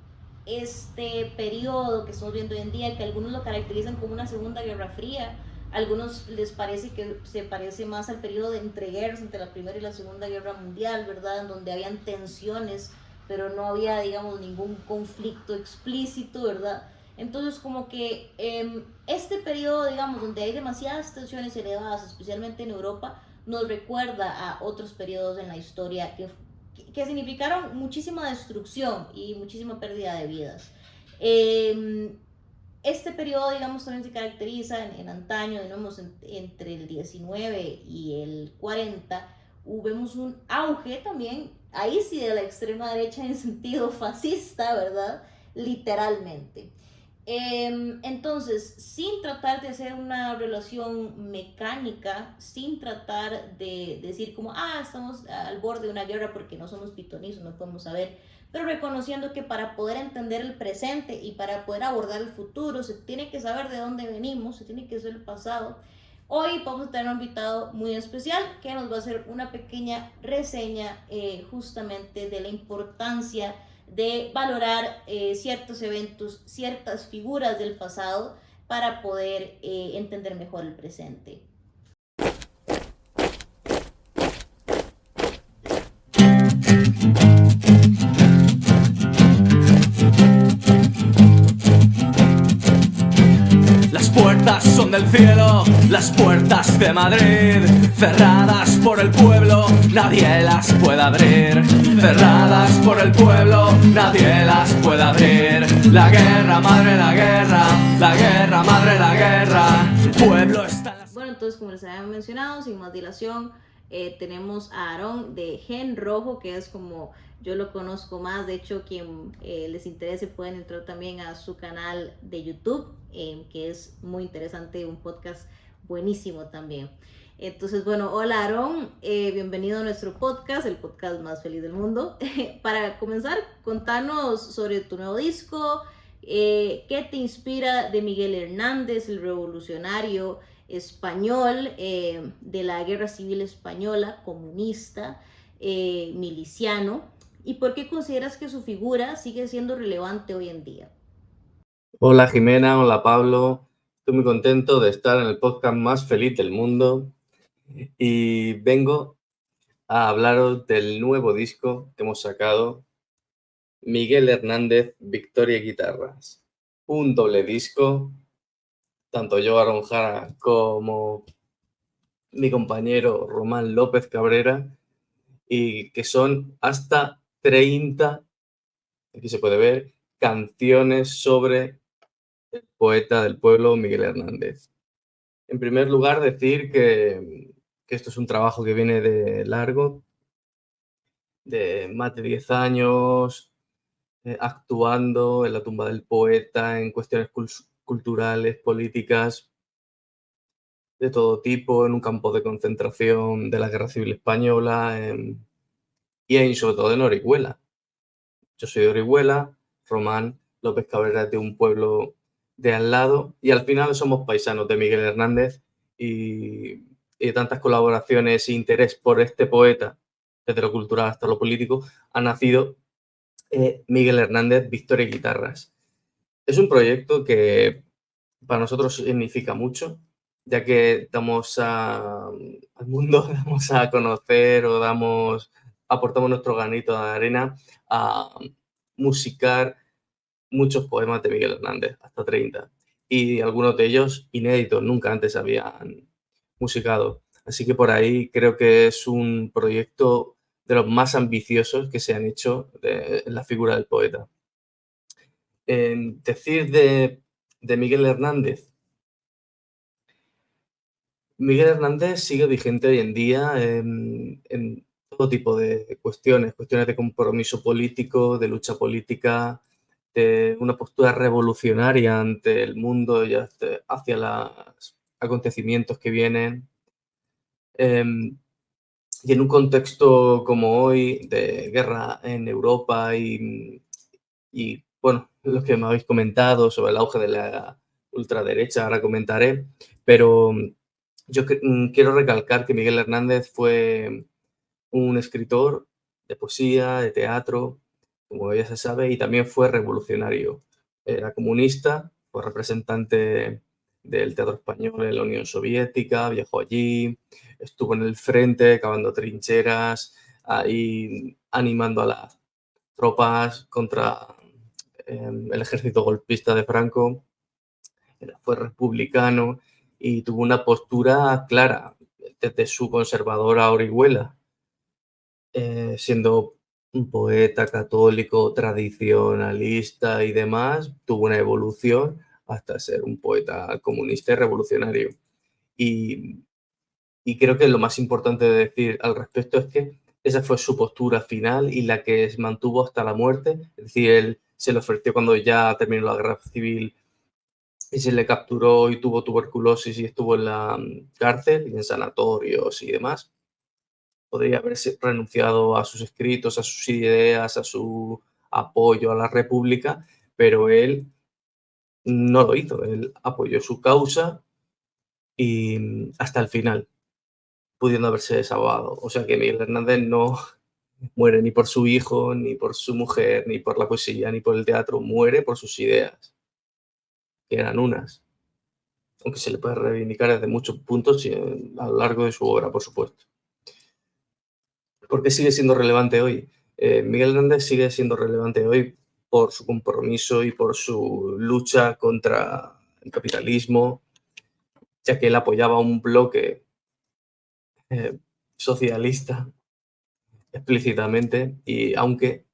este periodo que estamos viendo hoy en día, que algunos lo caracterizan como una Segunda Guerra Fría, a algunos les parece que se parece más al periodo de entreguerras entre la Primera y la Segunda Guerra Mundial, ¿verdad? En donde habían tensiones, pero no había, digamos, ningún conflicto explícito, ¿verdad? Entonces, como que este periodo, digamos, donde hay demasiadas tensiones elevadas, especialmente en Europa, nos recuerda a otros periodos en la historia que significaron muchísima destrucción y muchísima pérdida de vidas. Este periodo, digamos, también se caracteriza en antaño, digamos, entre el 19 y el 40, vemos un auge también, ahí sí, de la extrema derecha en sentido fascista, ¿verdad? Literalmente. Entonces, sin tratar de hacer una relación mecánica, sin tratar de decir como, estamos al borde de una guerra porque no somos pitonizos, no podemos saber, pero reconociendo que para poder entender el presente y para poder abordar el futuro, se tiene que saber de dónde venimos, se tiene que saber el pasado. Hoy vamos a tener un invitado muy especial que nos va a hacer una pequeña reseña justamente de la importancia de valorar ciertos eventos, ciertas figuras del pasado para poder entender mejor el presente. Las puertas son del cielo, las puertas de Madrid, cerradas por el pueblo, nadie las puede abrir. Cerradas por el pueblo, nadie las puede abrir. La guerra, madre, la guerra, la guerra, madre, la guerra. El pueblo está en las... Bueno, entonces, como les había mencionado, sin más dilación, tenemos a Aarón de Gen Rojo, que es como yo lo conozco más. De hecho, quien les interese pueden entrar también a su canal de YouTube, que es muy interesante, un podcast buenísimo también. Entonces, bueno, hola Aarón, bienvenido a nuestro podcast, el podcast más feliz del mundo. Para comenzar, contanos sobre tu nuevo disco, qué te inspira de Miguel Hernández, el revolucionario español de la Guerra Civil Española, comunista, miliciano, y por qué consideras que su figura sigue siendo relevante hoy en día. Hola Jimena, hola Pablo. Estoy muy contento de estar en el podcast más feliz del mundo y vengo a hablaros del nuevo disco que hemos sacado, Miguel Hernández, Victoria y Guitarras. Un doble disco, tanto yo, Aarón Jara, como mi compañero Román López Cabrera, y que son hasta 30, aquí se puede ver, canciones sobre el poeta del pueblo Miguel Hernández. En primer lugar, decir que esto es un trabajo que viene de largo, de más de 10 años, actuando en la tumba del poeta, en cuestiones culturales, políticas, de todo tipo, en un campo de concentración de la Guerra Civil Española y sobre todo en Orihuela. Yo soy de Orihuela, Román López Cabrera es de un pueblo de al lado y al final somos paisanos de Miguel Hernández y tantas colaboraciones e interés por este poeta, desde lo cultural hasta lo político, ha nacido Miguel Hernández, Victoria y Guitarras. Es un proyecto que para nosotros significa mucho, ya que damos al mundo, damos a conocer o aportamos nuestro granito de arena a musicar muchos poemas de Miguel Hernández, hasta 30, y algunos de ellos inéditos, nunca antes habían musicado. Así que por ahí creo que es un proyecto de los más ambiciosos que se han hecho en la figura del poeta. Decir de Miguel Hernández. Miguel Hernández sigue vigente hoy en día en todo tipo de cuestiones de compromiso político, de lucha política, de una postura revolucionaria ante el mundo y hacia los acontecimientos que vienen. Y en un contexto como hoy, de guerra en Europa y bueno, lo que me habéis comentado sobre el auge de la ultraderecha, ahora comentaré, pero yo quiero recalcar que Miguel Hernández fue un escritor de poesía, de teatro, como ya se sabe, y también fue revolucionario. Era comunista, fue representante del teatro español en la Unión Soviética, viajó allí, estuvo en el frente, cavando trincheras, ahí animando a las tropas contra el ejército golpista de Franco. Fue republicano y tuvo una postura clara desde su conservadora Orihuela, siendo un poeta católico, tradicionalista y demás, tuvo una evolución hasta ser un poeta comunista y revolucionario. Y creo que lo más importante de decir al respecto es que esa fue su postura final y la que se mantuvo hasta la muerte. Es decir, él se le ofreció cuando ya terminó la guerra civil y se le capturó y tuvo tuberculosis y estuvo en la cárcel y en sanatorios y demás, podría haberse renunciado a sus escritos, a sus ideas, a su apoyo a la República, pero él no lo hizo. Él apoyó su causa y hasta el final, pudiendo haberse salvado. O sea que Miguel Hernández no muere ni por su hijo, ni por su mujer, ni por la poesía, ni por el teatro. Muere por sus ideas, que eran unas. Aunque se le puede reivindicar desde muchos puntos y a lo largo de su obra, por supuesto. ¿Por qué sigue siendo relevante hoy? Miguel Hernández sigue siendo relevante hoy por su compromiso y por su lucha contra el capitalismo, ya que él apoyaba un bloque socialista explícitamente, y aunque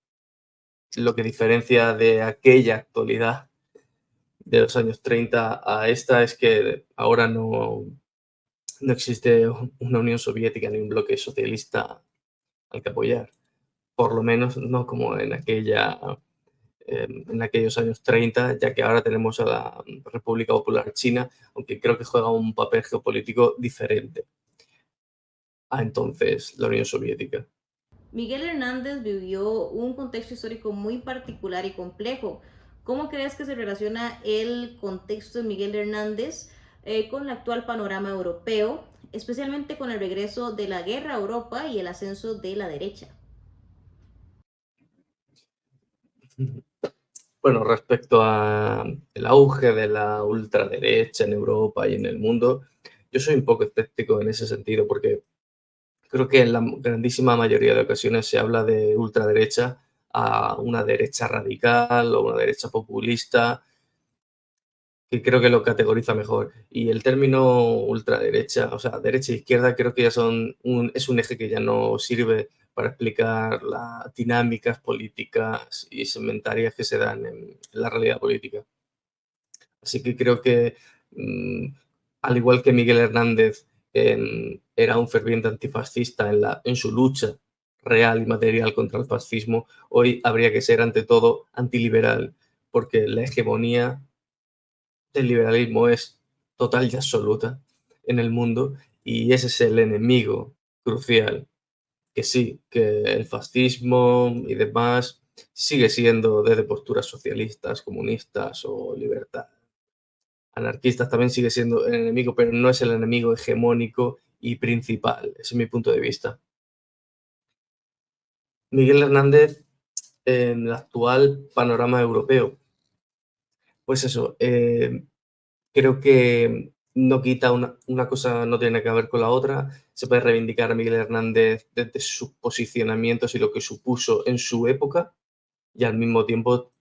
lo que diferencia de aquella actualidad de los años 30 a esta es que ahora no existe una Unión Soviética ni un bloque socialista al que apoyar, por lo menos no como en aquellos años 30, ya que ahora tenemos a la República Popular China, aunque creo que juega un papel geopolítico diferente a entonces la Unión Soviética. Miguel Hernández vivió un contexto histórico muy particular y complejo. ¿Cómo crees que se relaciona el contexto de Miguel Hernández con el actual panorama europeo, especialmente con el regreso de la guerra a Europa y el ascenso de la derecha? Bueno, respecto al auge de la ultraderecha en Europa y en el mundo, yo soy un poco escéptico en ese sentido, porque creo que en la grandísima mayoría de ocasiones se habla de ultraderecha a una derecha radical o una derecha populista, que creo que lo categoriza mejor. Y el término ultraderecha, o sea, derecha e izquierda, creo que ya es un eje que ya no sirve para explicar las dinámicas políticas y segmentarias que se dan en la realidad política. Así que creo que, al igual que Miguel Hernández era un ferviente antifascista en su lucha real y material contra el fascismo, hoy habría que ser ante todo antiliberal, porque la hegemonía del liberalismo es total y absoluta en el mundo, y ese es el enemigo crucial. Que sí, que el fascismo y demás sigue siendo desde posturas socialistas, comunistas o libertad anarquistas, también sigue siendo el enemigo, pero no es el enemigo hegemónico y principal. Ese es mi punto de vista. Miguel Hernández, en el actual panorama europeo, pues eso, creo que no quita una cosa, no tiene que ver con la otra. Se puede reivindicar a Miguel Hernández desde sus posicionamientos y lo que supuso en su época, y al mismo tiempo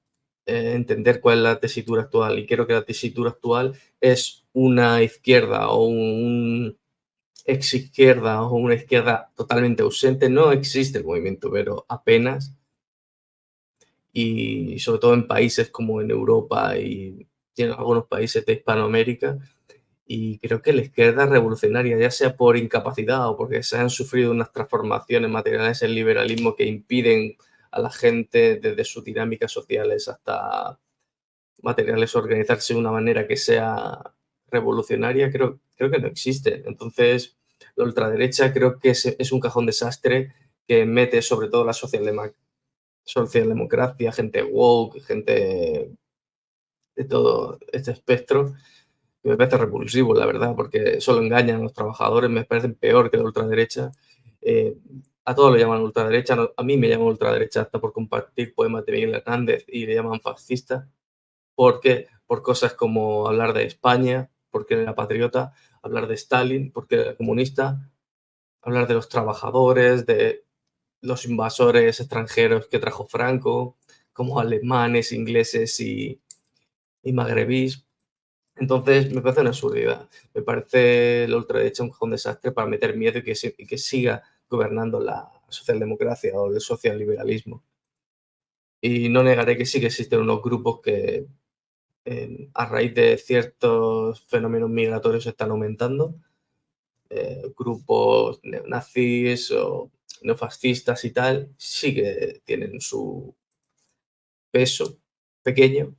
entender cuál es la tesitura actual. Y creo que la tesitura actual es una izquierda o un ex izquierda o una izquierda totalmente ausente. No existe el movimiento, pero apenas. Y sobre todo en países como en Europa y en algunos países de Hispanoamérica. Y creo que la izquierda revolucionaria, ya sea por incapacidad o porque se han sufrido unas transformaciones materiales en el liberalismo que impiden a la gente desde sus dinámicas sociales hasta materiales organizarse de una manera que sea revolucionaria, creo que no existe. Entonces, la ultraderecha creo que es un cajón desastre que mete sobre todo la socialdemocracia, gente woke, gente de todo este espectro, que me parece repulsivo, la verdad, porque solo engañan a los trabajadores, me parecen peor que la ultraderecha. Eh, a todos lo llaman ultraderecha, a mí me llaman ultraderecha hasta por compartir poemas de Miguel Hernández y le llaman fascista, porque por cosas como hablar de España, porque era patriota, hablar de Stalin, porque era comunista, hablar de los trabajadores, de los invasores extranjeros que trajo Franco, como alemanes, ingleses y magrebís. Entonces, me parece una absurdidad. Me parece la ultraderecha un cajón desastre para meter miedo y que siga gobernando la socialdemocracia o el socialliberalismo. Y no negaré que sí que existen unos grupos que, a raíz de ciertos fenómenos migratorios, están aumentando. Grupos neonazis o neofascistas y tal, sí que tienen su peso pequeño,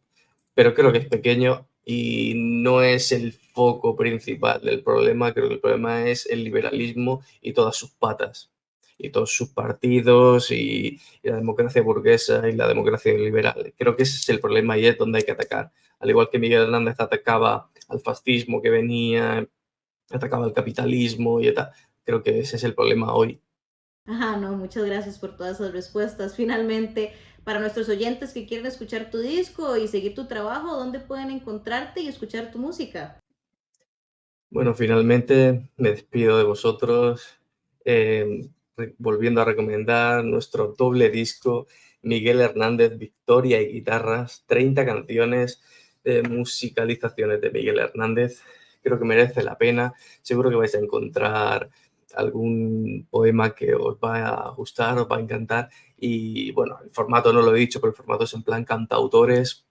pero creo que es pequeño y no es el foco principal del problema. Creo que el problema es el liberalismo y todas sus patas, y todos sus partidos, y la democracia burguesa y la democracia liberal. Creo que ese es el problema y es donde hay que atacar. Al igual que Miguel Hernández atacaba al fascismo que venía, atacaba al capitalismo y tal. Creo que ese es el problema hoy. Ajá, no, muchas gracias por todas esas respuestas. Finalmente, para nuestros oyentes que quieren escuchar tu disco y seguir tu trabajo, ¿dónde pueden encontrarte y escuchar tu música? Bueno, finalmente me despido de vosotros, volviendo a recomendar nuestro doble disco, Miguel Hernández, Victoria y Guitarras, 30 canciones de musicalizaciones de Miguel Hernández. Creo que merece la pena. Seguro que vais a encontrar algún poema que os va a gustar, os va a encantar. Y bueno, el formato no lo he dicho, pero el formato es en plan cantautores,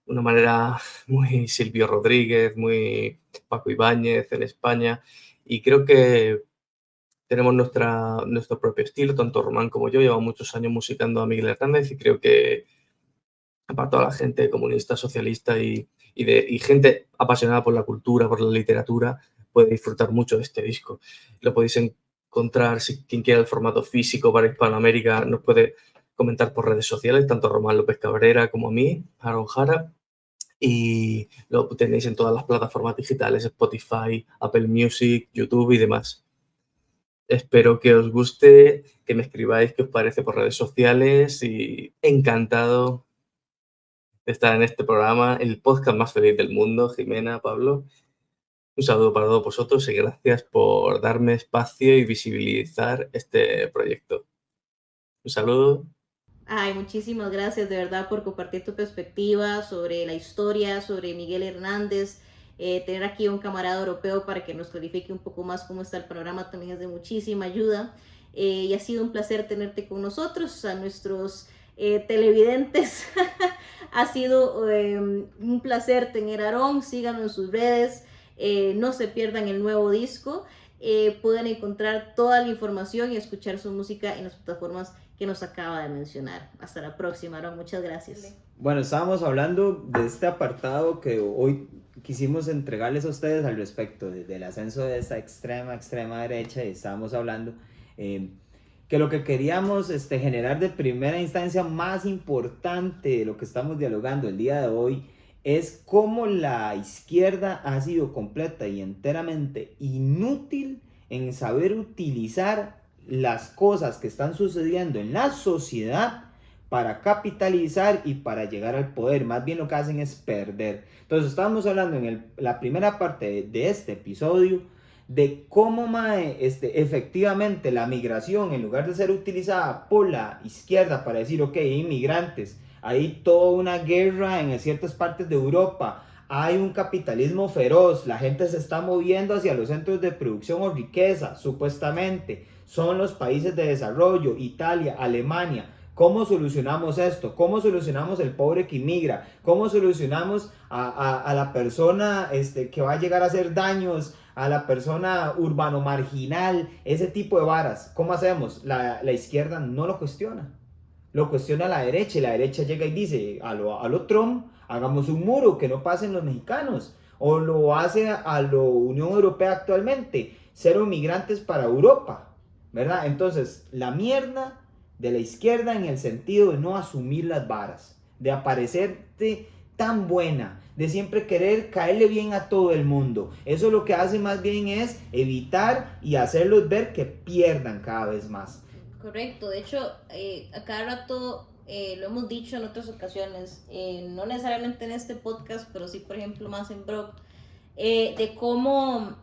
de una manera muy Silvio Rodríguez, muy Paco Ibáñez en España. Y creo que tenemos nuestro propio estilo, tanto Román como yo. Llevamos muchos años musicando a Miguel Hernández y creo que para toda la gente comunista, socialista y gente apasionada por la cultura, por la literatura, puede disfrutar mucho de este disco. Lo podéis encontrar, si quien quiera el formato físico para Hispanoamérica, nos puede comentar por redes sociales, tanto a Román López Cabrera como a mí, Aaron Jara, y lo tenéis en todas las plataformas digitales, Spotify, Apple Music, YouTube y demás. Espero que os guste, que me escribáis qué os parece por redes sociales y encantado de estar en este programa, el podcast más feliz del mundo. Jimena, Pablo, un saludo para todos vosotros y gracias por darme espacio y visibilizar este proyecto. Un saludo. Ay, muchísimas gracias de verdad por compartir tu perspectiva sobre la historia, sobre Miguel Hernández. Tener aquí un camarada europeo para que nos clarifique un poco más cómo está el panorama también es de muchísima ayuda. Y ha sido un placer tenerte con nosotros, a nuestros televidentes. Ha sido un placer tener a Aarón. Síganlo en sus redes. No se pierdan el nuevo disco. Pueden encontrar toda la información y escuchar su música en las plataformas que nos acaba de mencionar. Hasta la próxima, Aarón. Muchas gracias. Bueno, estábamos hablando de este apartado que hoy quisimos entregarles a ustedes al respecto del ascenso de esta extrema derecha, y estábamos hablando que lo que queríamos generar de primera instancia, más importante de lo que estamos dialogando el día de hoy, es cómo la izquierda ha sido completa y enteramente inútil en saber utilizar las cosas que están sucediendo en la sociedad para capitalizar y para llegar al poder. Más bien lo que hacen es perder. Entonces estábamos hablando en la primera parte de este episodio de cómo efectivamente la migración, en lugar de ser utilizada por la izquierda para decir, ok, hay inmigrantes, hay toda una guerra en ciertas partes de Europa, hay un capitalismo feroz, la gente se está moviendo hacia los centros de producción o riqueza, supuestamente son los países de desarrollo, Italia, Alemania. ¿Cómo solucionamos esto? ¿Cómo solucionamos el pobre que inmigra? ¿Cómo solucionamos a la persona que va a llegar a hacer daños, a la persona urbano marginal? Ese tipo de varas. ¿Cómo hacemos? La izquierda no lo cuestiona. Lo cuestiona la derecha, y la derecha llega y dice a lo Trump, hagamos un muro que no pasen los mexicanos. O lo hace a lo Unión Europea actualmente, cero migrantes para Europa, ¿verdad? Entonces, la mierda de la izquierda en el sentido de no asumir las varas, de aparecerte tan buena, de siempre querer caerle bien a todo el mundo. Eso lo que hace más bien es evitar y hacerlos ver que pierdan cada vez más. Correcto, de hecho, a cada rato lo hemos dicho en otras ocasiones, no necesariamente en este podcast, pero sí, por ejemplo, más en Brock, de cómo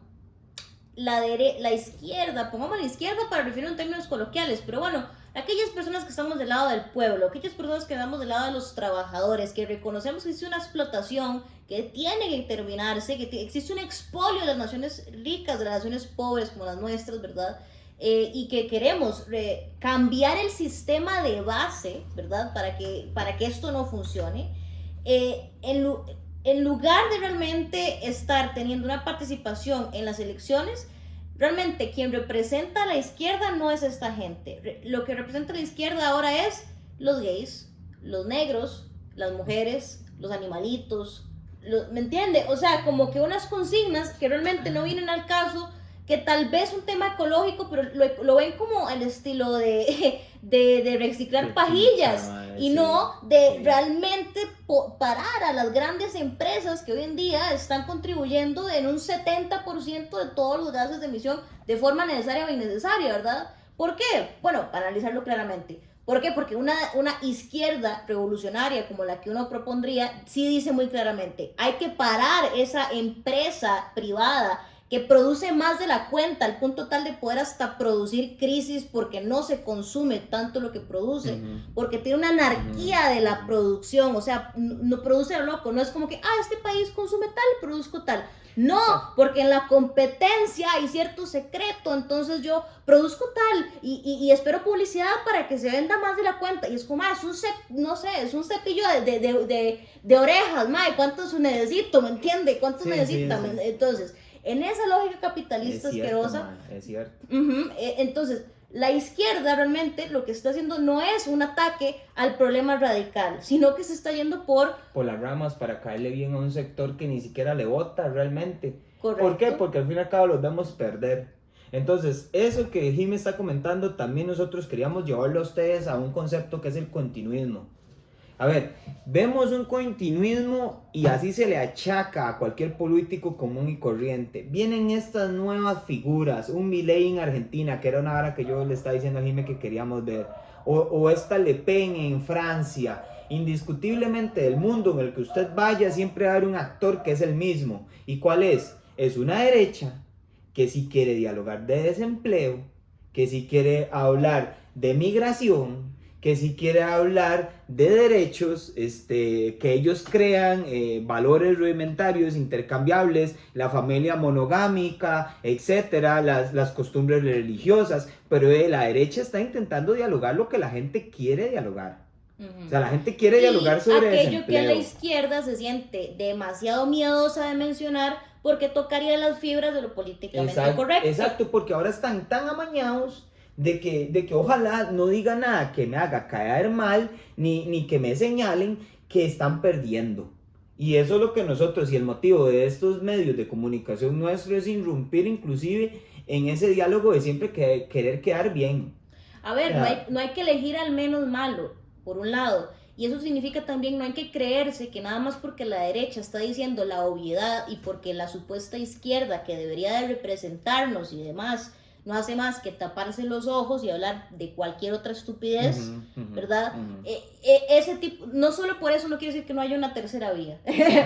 la izquierda, pongamos la izquierda para referirnos en términos coloquiales, pero bueno, aquellas personas que estamos del lado del pueblo, aquellas personas que estamos del lado de los trabajadores, que reconocemos que existe una explotación que tiene que terminarse, que existe un expolio de las naciones ricas, de las naciones pobres como las nuestras, ¿verdad? Y que queremos cambiar el sistema de base, ¿verdad? Para que esto no funcione. En lugar de realmente estar teniendo una participación en las elecciones, realmente quien representa a la izquierda no es esta gente. Lo que representa a la izquierda ahora es los gays, los negros, las mujeres, los animalitos, ¿me entiende? O sea, como que unas consignas que realmente no vienen al caso, que tal vez un tema ecológico, pero lo ven como al estilo de reciclar pajillas y no de realmente parar a las grandes empresas que hoy en día están contribuyendo en un 70% de todos los gases de emisión de forma necesaria o innecesaria, ¿verdad? ¿Por qué? Bueno, para analizarlo claramente. ¿Por qué? Porque una izquierda revolucionaria como la que uno propondría sí dice muy claramente, hay que parar esa empresa privada que produce más de la cuenta al punto tal de poder hasta producir crisis porque no se consume tanto lo que produce, porque tiene una anarquía de la producción, o sea, no produce a lo loco, no es como que, este país consume tal, produzco tal. No, porque en la competencia hay cierto secreto, entonces yo produzco tal y espero publicidad para que se venda más de la cuenta. Y es como, es un cepillo de orejas, ¿cuántos necesito? ¿Me entiende? ¿Cuántos necesita? Sí. Entonces, en esa lógica capitalista asquerosa, es cierto. Entonces, la izquierda realmente lo que está haciendo no es un ataque al problema radical, sino que se está yendo por las ramas para caerle bien a un sector que ni siquiera le vota realmente. Correcto. ¿Por qué? Porque al fin y al cabo los vemos perder. Entonces, eso que Jimmy está comentando, también nosotros queríamos llevarlo a ustedes a un concepto que es el continuismo. A ver, vemos un continuismo y así se le achaca a cualquier político común y corriente. Vienen estas nuevas figuras, un Milei en Argentina, que era una hora que yo le estaba diciendo a Jimmy que queríamos ver, o esta Le Pen en Francia. Indiscutiblemente del mundo en el que usted vaya siempre va a haber un actor que es el mismo. ¿Y cuál es? Es una derecha que sí quiere dialogar de desempleo, que sí quiere hablar de migración, que si quiere hablar de derechos, que ellos crean valores rudimentarios, intercambiables, la familia monogámica, etcétera, las costumbres religiosas, pero la derecha está intentando dialogar lo que la gente quiere dialogar. O sea, la gente quiere dialogar sobre aquello desempleo. Que la izquierda se siente demasiado miedosa de mencionar porque tocaría las fibras de lo políticamente correcto. Exacto, porque ahora están tan amañados de que ojalá no diga nada que me haga caer mal, ni que me señalen que están perdiendo. Y eso es lo que nosotros, y el motivo de estos medios de comunicación nuestro es irrumpir inclusive en ese diálogo de siempre querer quedar bien. A ver, no hay que elegir al menos malo, por un lado. Y eso significa también no hay que creerse que nada más porque la derecha está diciendo la obviedad y porque la supuesta izquierda que debería de representarnos y demás no hace más que taparse los ojos y hablar de cualquier otra estupidez, ¿verdad? Ese tipo, no solo por eso no quiere decir que no haya una tercera vía,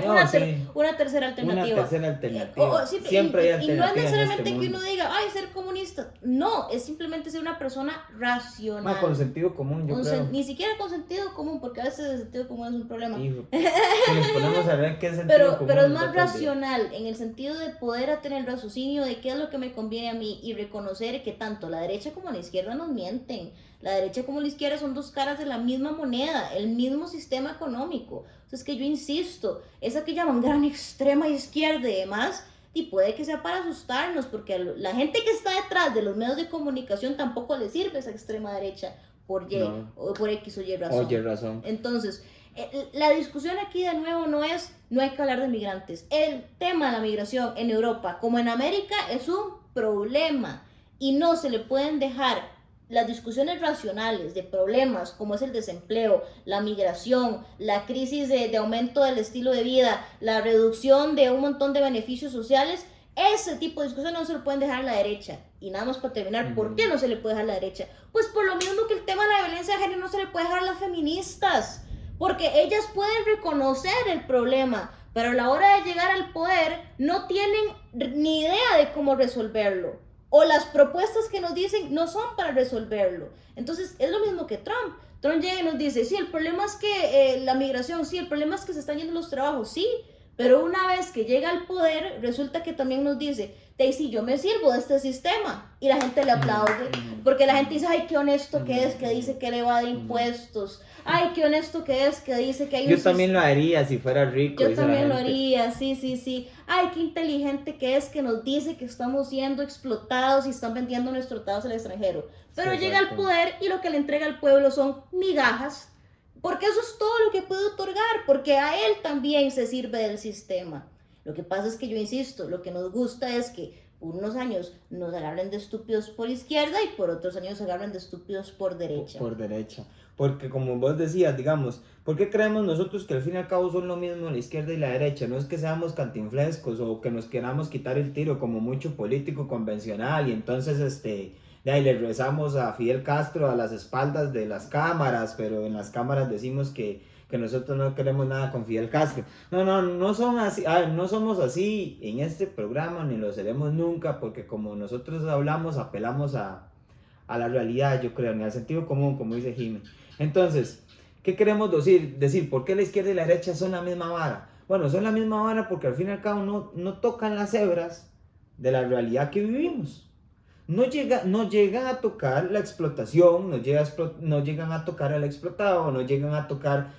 una tercera alternativa. Una tercera alternativa. Siempre hay alternativa. Y no es necesariamente que uno diga, ser comunista. No, es simplemente ser una persona racional. Con sentido común, yo creo. Ni siquiera con sentido común, porque a veces el sentido común es un problema. Hijo, si nos ponemos a ver qué es sentido común. Pero es más racional, en el sentido de poder tener el raciocinio de qué es lo que me conviene a mí y reconocer que tanto la derecha como la izquierda nos mienten. La derecha como la izquierda son dos caras de la misma moneda, el mismo sistema económico. Entonces que yo insisto, esa que llaman gran extrema izquierda y demás, y puede que sea para asustarnos, porque a la gente que está detrás de los medios de comunicación tampoco le sirve esa extrema derecha por o por X o Y razón. Entonces, la discusión aquí de nuevo no hay que hablar de migrantes. El tema de la migración en Europa como en América es un problema. Y no se le pueden dejar las discusiones racionales de problemas como es el desempleo, la migración, la crisis de aumento del estilo de vida, la reducción de un montón de beneficios sociales. Ese tipo de discusiones no se lo pueden dejar a la derecha. Y nada más para terminar, ¿por qué no se le puede dejar a la derecha? Pues por lo mismo que el tema de la violencia de género no se le puede dejar a las feministas. Porque ellas pueden reconocer el problema, pero a la hora de llegar al poder no tienen ni idea de cómo resolverlo. O las propuestas que nos dicen no son para resolverlo. Entonces es lo mismo que Trump. Trump llega y nos dice, sí, el problema es que la migración, sí, el problema es que se están yendo los trabajos, sí. Pero una vez que llega al poder, resulta que también nos dice, Daisy, yo me sirvo de este sistema. Y la gente le aplaude. Porque la gente dice, ay, qué honesto que es, que dice que le va de impuestos. Ay, qué honesto que es, que dice que hay Yo también lo haría si fuera rico. Yo también lo haría, sí. Ay, qué inteligente que es, que nos dice que estamos siendo explotados y están vendiendo nuestros trabajos al extranjero. Pero llega al poder y lo que le entrega al pueblo son migajas porque eso es todo lo que puede otorgar, porque a él también se sirve del sistema. Lo que pasa es que yo insisto, lo que nos gusta es que por unos años nos agarren de estúpidos por izquierda y por otros años se agarren de estúpidos por derecha. Por derecha. Porque como vos decías, digamos, ¿por qué creemos nosotros que al fin y al cabo son lo mismo la izquierda y la derecha? No es que seamos cantinflescos o que nos queramos quitar el tiro como mucho político convencional y entonces de ahí le rezamos a Fidel Castro a las espaldas de las cámaras, pero en las cámaras decimos que nosotros no queremos nada con Fidel Castro. No son así, no somos así en este programa, ni lo seremos nunca, porque como nosotros hablamos, apelamos a la realidad, yo creo, ni al sentido común, como dice Jimmy. Entonces, ¿qué queremos decir? ¿Por qué la izquierda y la derecha son la misma vara? Bueno, son la misma vara porque al fin y al cabo no tocan las hebras de la realidad que vivimos. No llegan a tocar la explotación, no llegan a tocar al explotado, no llegan a tocar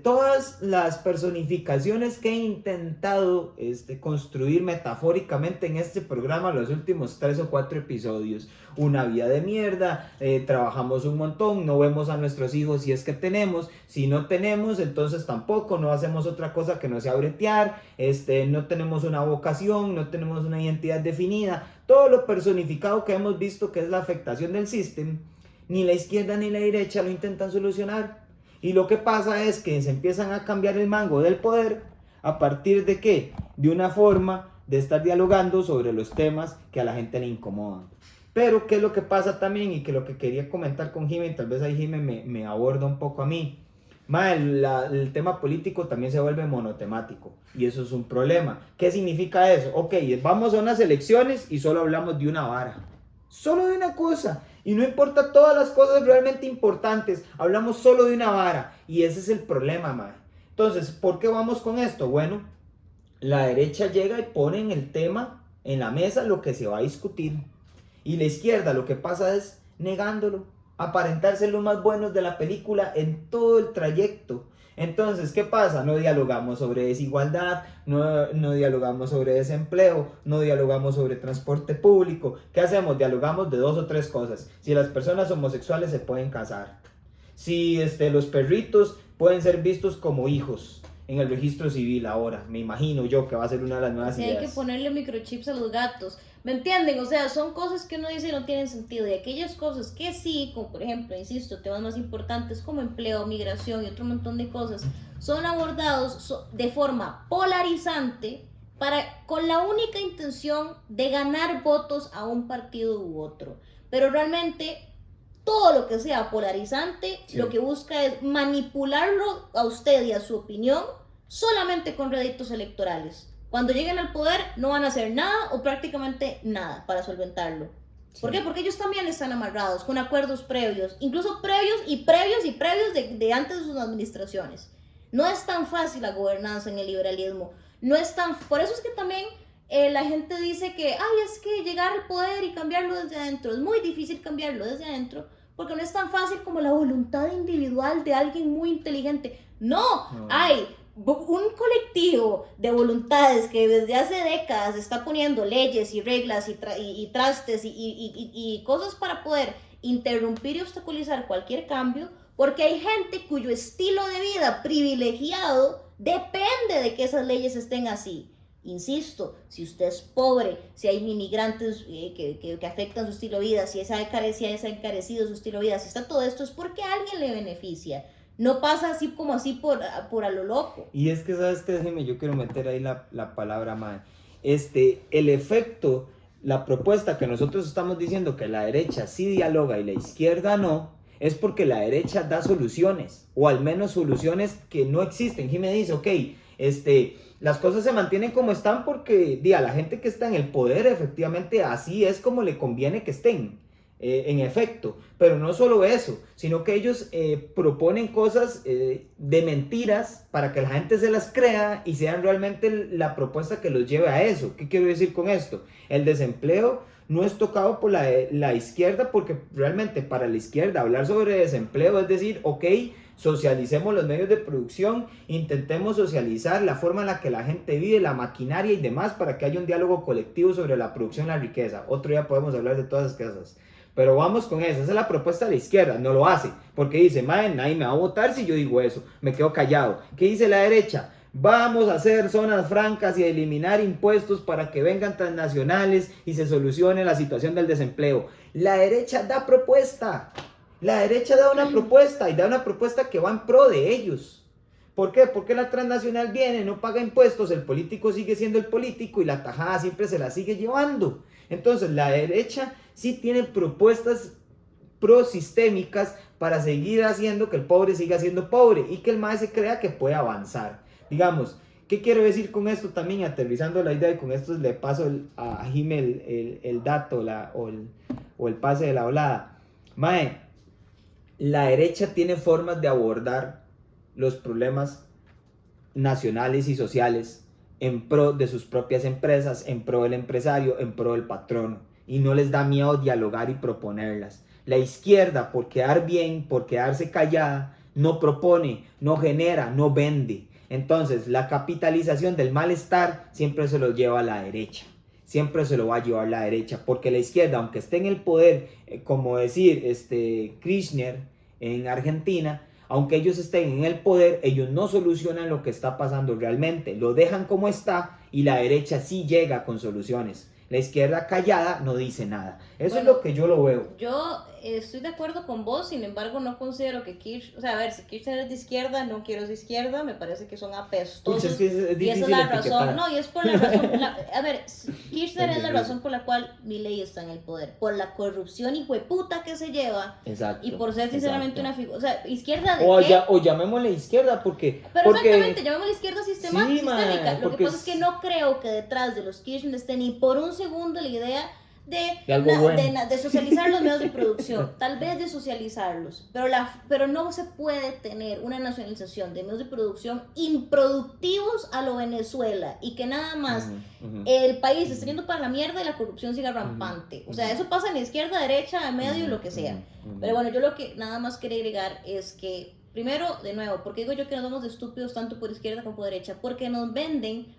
todas las personificaciones que he intentado construir metafóricamente en este programa los últimos 3 o 4 episodios. Una vida de mierda, trabajamos un montón, no vemos a nuestros hijos si es que tenemos, si no tenemos, entonces tampoco, no hacemos otra cosa que no sea bretear, no tenemos una vocación, no tenemos una identidad definida, todo lo personificado que hemos visto que es la afectación del sistema, ni la izquierda ni la derecha lo intentan solucionar. Y lo que pasa es que se empiezan a cambiar el mango del poder a partir de ¿qué? De una forma de estar dialogando sobre los temas que a la gente le incomodan. Pero ¿qué es lo que pasa también? Y que lo que quería comentar con Jimmy, tal vez ahí Jimmy me aborda un poco a mí. El tema político también se vuelve monotemático y eso es un problema. ¿Qué significa eso? Ok, vamos a unas elecciones y solo hablamos de una vara. Solo de una cosa. Y no importa todas las cosas realmente importantes, hablamos solo de una vara. Y ese es el problema, mae. Entonces, ¿por qué vamos con esto? Bueno, la derecha llega y pone en el tema, en la mesa, lo que se va a discutir. Y la izquierda lo que pasa es negándolo, aparentarse los más buenos de la película en todo el trayecto. Entonces, ¿qué pasa? No dialogamos sobre desigualdad, no dialogamos sobre desempleo, no dialogamos sobre transporte público. ¿Qué hacemos? Dialogamos de 2 o 3 cosas. Si las personas homosexuales se pueden casar, si los perritos pueden ser vistos como hijos en el registro civil ahora, me imagino yo que va a ser una de las nuevas ideas. Hay que ponerle microchips a los gatos. ¿Me entienden? O sea, son cosas que uno dice no tienen sentido. Y aquellas cosas que sí, como por ejemplo, insisto, temas más importantes como empleo, migración y otro montón de cosas, son abordados de forma polarizante con la única intención de ganar votos a un partido u otro. Pero realmente todo lo que sea polarizante, sí, lo que busca es manipularlo a usted y a su opinión solamente con réditos electorales. Cuando lleguen al poder no van a hacer nada o prácticamente nada para solventarlo. Sí. ¿Por qué? Porque ellos también están amarrados con acuerdos previos, incluso previos de antes de sus administraciones. No es tan fácil la gobernanza en el liberalismo. Por eso es que también la gente dice que es que llegar al poder y cambiarlo desde adentro. Es muy difícil cambiarlo desde adentro porque no es tan fácil como la voluntad individual de alguien muy inteligente. No. Hay un colectivo de voluntades que desde hace décadas está poniendo leyes y reglas y trastes y cosas para poder interrumpir y obstaculizar cualquier cambio, porque hay gente cuyo estilo de vida privilegiado depende de que esas leyes estén así. Insisto, si usted es pobre, si hay inmigrantes que afectan su estilo de vida, si es encarecido su estilo de vida, si está todo esto, es porque a alguien le beneficia. No pasa así por a lo loco. Y es que, ¿sabes qué? Déjeme, yo quiero meter ahí la palabra, mae. El efecto, la propuesta que nosotros estamos diciendo que la derecha sí dialoga y la izquierda no, es porque la derecha da soluciones, o al menos soluciones que no existen. Jimmy dice, ok, las cosas se mantienen como están porque a la gente que está en el poder, efectivamente, así es como le conviene que estén. En efecto, pero no solo eso, sino que ellos proponen cosas de mentiras para que la gente se las crea y sean realmente la propuesta que los lleve a eso. ¿Qué quiero decir con esto? El desempleo no es tocado por la izquierda porque realmente para la izquierda hablar sobre desempleo es decir, ok, socialicemos los medios de producción, intentemos socializar la forma en la que la gente vive, la maquinaria y demás para que haya un diálogo colectivo sobre la producción y la riqueza. Otro día podemos hablar de todas esas cosas. Pero vamos con eso, esa es la propuesta de la izquierda, no lo hace, porque dice, madre, nadie me va a votar si yo digo eso, me quedo callado. ¿Qué dice la derecha? Vamos a hacer zonas francas y a eliminar impuestos para que vengan transnacionales y se solucione la situación del desempleo. La derecha da propuesta, la derecha da una propuesta y da una propuesta que va en pro de ellos. ¿Por qué? Porque la transnacional viene, no paga impuestos, el político sigue siendo el político y la tajada siempre se la sigue llevando. Entonces la derecha sí tiene propuestas prosistémicas para seguir haciendo que el pobre siga siendo pobre y que el MAE se crea que puede avanzar. Digamos, ¿qué quiero decir con esto también? Aterrizando la idea, y con esto le paso a Jimé el dato o el pase de la volada. MAE, la derecha tiene formas de abordar los problemas nacionales y sociales en pro de sus propias empresas, en pro del empresario, en pro del patrono, y no les da miedo dialogar y proponerlas. La izquierda, por quedar bien, por quedarse callada, no propone, no genera, no vende. Entonces, la capitalización del malestar siempre se lo lleva a la derecha. Siempre se lo va a llevar la derecha, porque la izquierda, aunque esté en el poder, como decir Kirchner en Argentina, aunque ellos estén en el poder, ellos no solucionan lo que está pasando realmente, lo dejan como está y la derecha sí llega con soluciones. La izquierda callada no dice nada. Eso es lo que yo lo veo. Yo estoy de acuerdo con vos, sin embargo no considero que Kirchner, o sea, a ver, si Kirchner es de izquierda, no quiero de izquierda, me parece que son apestosos. Pucha, es que es y esa es difícil la etiquetar. razón, no, y es por la razón, a ver, Kirchner es la razón por la cual Milei está en el poder, por la corrupción hijueputa que se lleva, Exacto, y por ser sinceramente exacto. una figura, o sea, izquierda de O, qué? o llamémosle izquierda porque... Pero porque... exactamente, llamémosle izquierda Sí, mae, sistémica. Lo que porque pasa es que no creo que detrás de los Kirchner esté ni por un segundo la idea De algo bueno. de socializar los medios de producción, tal vez de socializarlos, pero no se puede tener una nacionalización de medios de producción improductivos a lo Venezuela y que nada más el país esté yendo para la mierda y la corrupción siga rampante. O sea, eso pasa en la izquierda, derecha, en medio, lo que sea. Pero bueno, yo lo que nada más quería agregar es que, primero, de nuevo, porque digo yo que nos vamos de estúpidos tanto por izquierda como por derecha, porque nos venden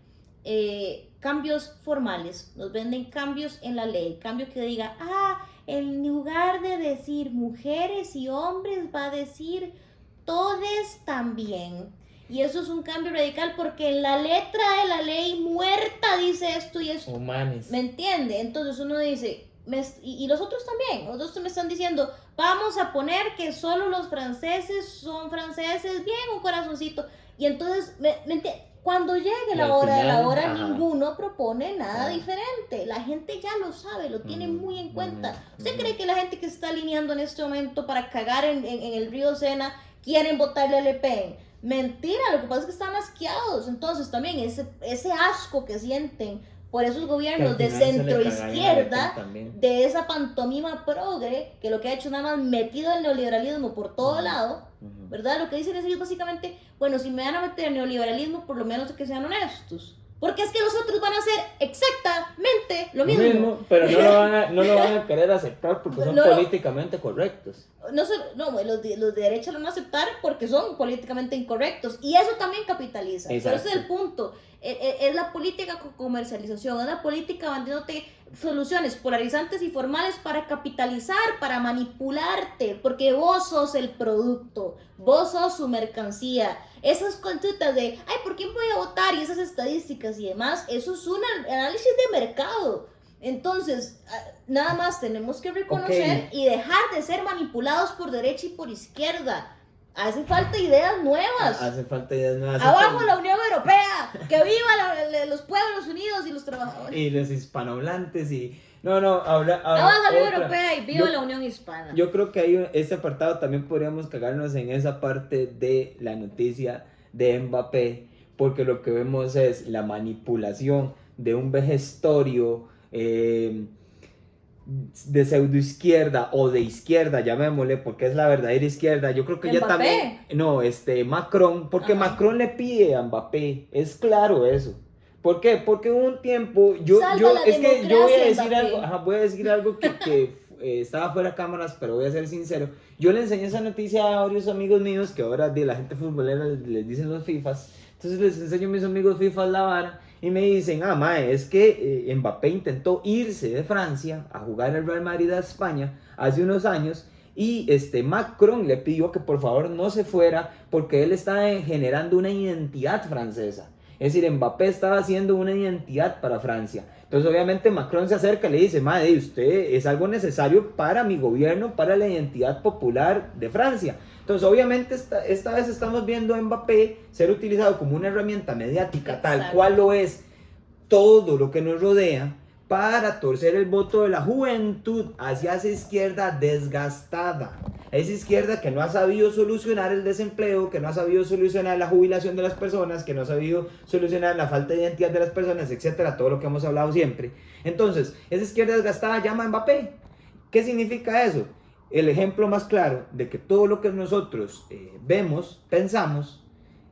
cambios formales, nos venden cambios en la ley, cambio que diga, en lugar de decir mujeres y hombres va a decir todes también, y eso es un cambio radical porque en la letra de la ley muerta dice esto y esto, Humanes. ¿me entiende? Entonces uno dice, y los otros también, los otros me están diciendo, vamos a poner que solo los franceses son franceses, bien, un corazoncito, y entonces, ¿me entiende? Cuando llegue la hora de la hora, ninguno propone nada diferente. La gente ya lo sabe, lo tiene muy en cuenta. ¿Usted cree que la gente que está alineando en este momento para cagar en el río Sena quieren votarle a Le Pen? Mentira, lo que pasa es que están asqueados. Entonces también ese asco que sienten por esos gobiernos de centro izquierda, de esa pantomima progre, que lo que ha hecho nada más metido el neoliberalismo por todo lado, ¿verdad? Lo que dicen es ellos básicamente, bueno, si me van a meter el neoliberalismo, por lo menos que sean honestos. Porque es que los otros van a hacer exactamente lo mismo. Pero no lo van a querer aceptar porque son políticamente correctos. Los de derecha lo van a aceptar porque son políticamente incorrectos. Y eso también capitaliza. Exacto. Pero ese es el punto. Es la política con comercialización, es la política vendiéndote soluciones polarizantes y formales para capitalizar, para manipularte, porque vos sos el producto, vos sos su mercancía. Esas conductas de, ¿por quién voy a votar? Y esas estadísticas y demás, eso es un análisis de mercado. Entonces, nada más tenemos que reconocer y dejar de ser manipulados por derecha y por izquierda. Hace falta ideas nuevas. Abajo la Unión Europea. Que viva los pueblos unidos y los trabajadores. Y los hispanohablantes y... Abajo la Unión Europea y viva la Unión Hispana. Yo creo que ese apartado también podríamos cagarnos en esa parte de la noticia de Mbappé, porque lo que vemos es la manipulación de un vejestorio de pseudoizquierda o de izquierda, llamémosle, porque es la verdadera izquierda. Yo creo que ya también... No, Macron, porque Macron le pide a Mbappé, es claro eso. ¿Por qué? Porque hubo un tiempo, yo voy a decir algo que estaba fuera de cámaras, pero voy a ser sincero. Yo le enseñé esa noticia a varios amigos míos que ahora de la gente futbolera les dicen los FIFAs. Entonces les enseño a mis amigos FIFAs la vara y me dicen, mae, es que Mbappé intentó irse de Francia a jugar el Real Madrid a España hace unos años y Macron le pidió que por favor no se fuera porque él está generando una identidad francesa. Es decir, Mbappé estaba haciendo una identidad para Francia. Entonces obviamente Macron se acerca y le dice, madre, usted es algo necesario para mi gobierno, para la identidad popular de Francia. Entonces obviamente esta vez estamos viendo a Mbappé ser utilizado como una herramienta mediática, tal cual lo es todo lo que nos rodea, para torcer el voto de la juventud hacia esa izquierda desgastada. Esa izquierda que no ha sabido solucionar el desempleo, que no ha sabido solucionar la jubilación de las personas, que no ha sabido solucionar la falta de identidad de las personas, etcétera, todo lo que hemos hablado siempre. Entonces, esa izquierda desgastada llama a Mbappé. ¿Qué significa eso? El ejemplo más claro de que todo lo que nosotros vemos, pensamos,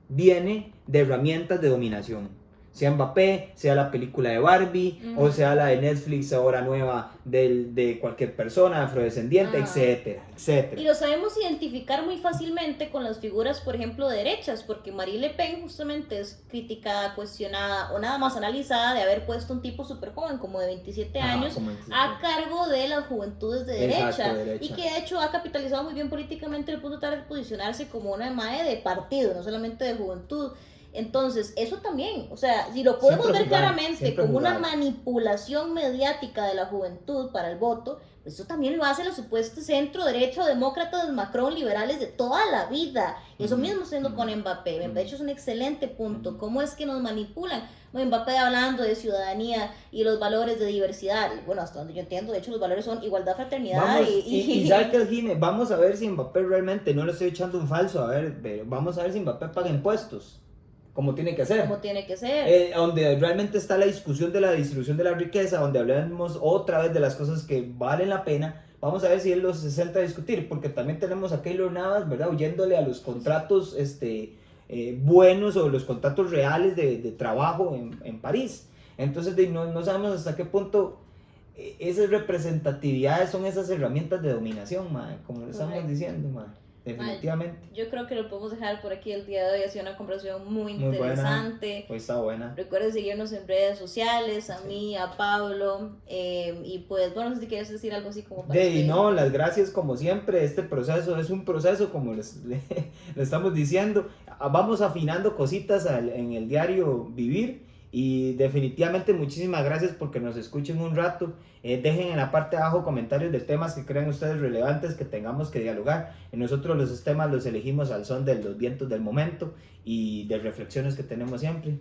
viene de herramientas de dominación. Sea Mbappé, sea la película de Barbie, o sea la de Netflix ahora nueva de cualquier persona, afrodescendiente, etcétera, etcétera. Y lo sabemos identificar muy fácilmente con las figuras, por ejemplo, derechas, porque Marine Le Pen justamente es criticada, cuestionada o nada más analizada de haber puesto un tipo súper joven, como de 27 años, a cargo de las juventudes de derecha. Y que de hecho ha capitalizado muy bien políticamente el punto de posicionarse como una madre de partido, no solamente de juventud. Entonces, eso también, o sea, si lo podemos ver claramente como una manipulación mediática de la juventud para el voto, pues eso también lo hace la supuesta centro derecha, demócratas, Macron, liberales de toda la vida. Y eso mismo siendo con Mbappé. De hecho, es un excelente punto. ¿Cómo es que nos manipulan? Bueno, Mbappé hablando de ciudadanía y los valores de diversidad. Bueno, hasta donde yo entiendo, de hecho, los valores son igualdad, fraternidad. Vamos, y ¿sabes qué, Jimé? Vamos a ver si Mbappé realmente, no le estoy echando un falso, a ver, pero vamos a ver si Mbappé paga impuestos. Como tiene que ser. Como tiene que ser. Donde realmente está la discusión de la distribución de la riqueza, donde hablamos otra vez de las cosas que valen la pena. Vamos a ver si él los se sienta a discutir, porque también tenemos a Keylor Navas, ¿verdad? Huyéndole a los contratos buenos o los contratos reales de trabajo en París. Entonces no sabemos hasta qué punto esas representatividades son esas herramientas de dominación, madre, como le estamos diciendo, madre. Definitivamente. Yo creo que lo podemos dejar por aquí el día de hoy. Ha sido una conversación muy interesante. Pues está buena. Recuerden seguirnos en redes sociales, a mí, a Pablo. Y pues, bueno, no sé si quieres decir algo así como para no, las gracias como siempre. Este proceso es un proceso, como le estamos diciendo. Vamos afinando cositas en el diario vivir. Y definitivamente muchísimas gracias porque nos escuchen un rato. Dejen en la parte de abajo comentarios de temas que crean ustedes relevantes que tengamos que dialogar. Y nosotros los temas los elegimos al son de los vientos del momento y de reflexiones que tenemos siempre.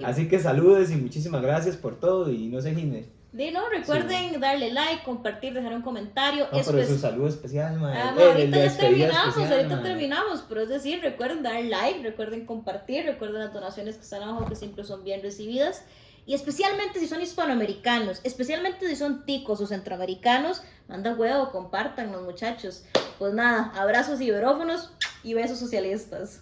Así que saludos y muchísimas gracias por todo. Y no sé, Ginés. Recuerden darle like, compartir, dejar un comentario. No, pero es un saludo especial, madre. Ahorita ya terminamos, pero es decir, recuerden dar like, recuerden compartir, recuerden las donaciones que están abajo que siempre son bien recibidas. Y especialmente si son hispanoamericanos, especialmente si son ticos o centroamericanos, manda huevo, compártanlos, muchachos. Pues nada, abrazos iberófonos y besos socialistas.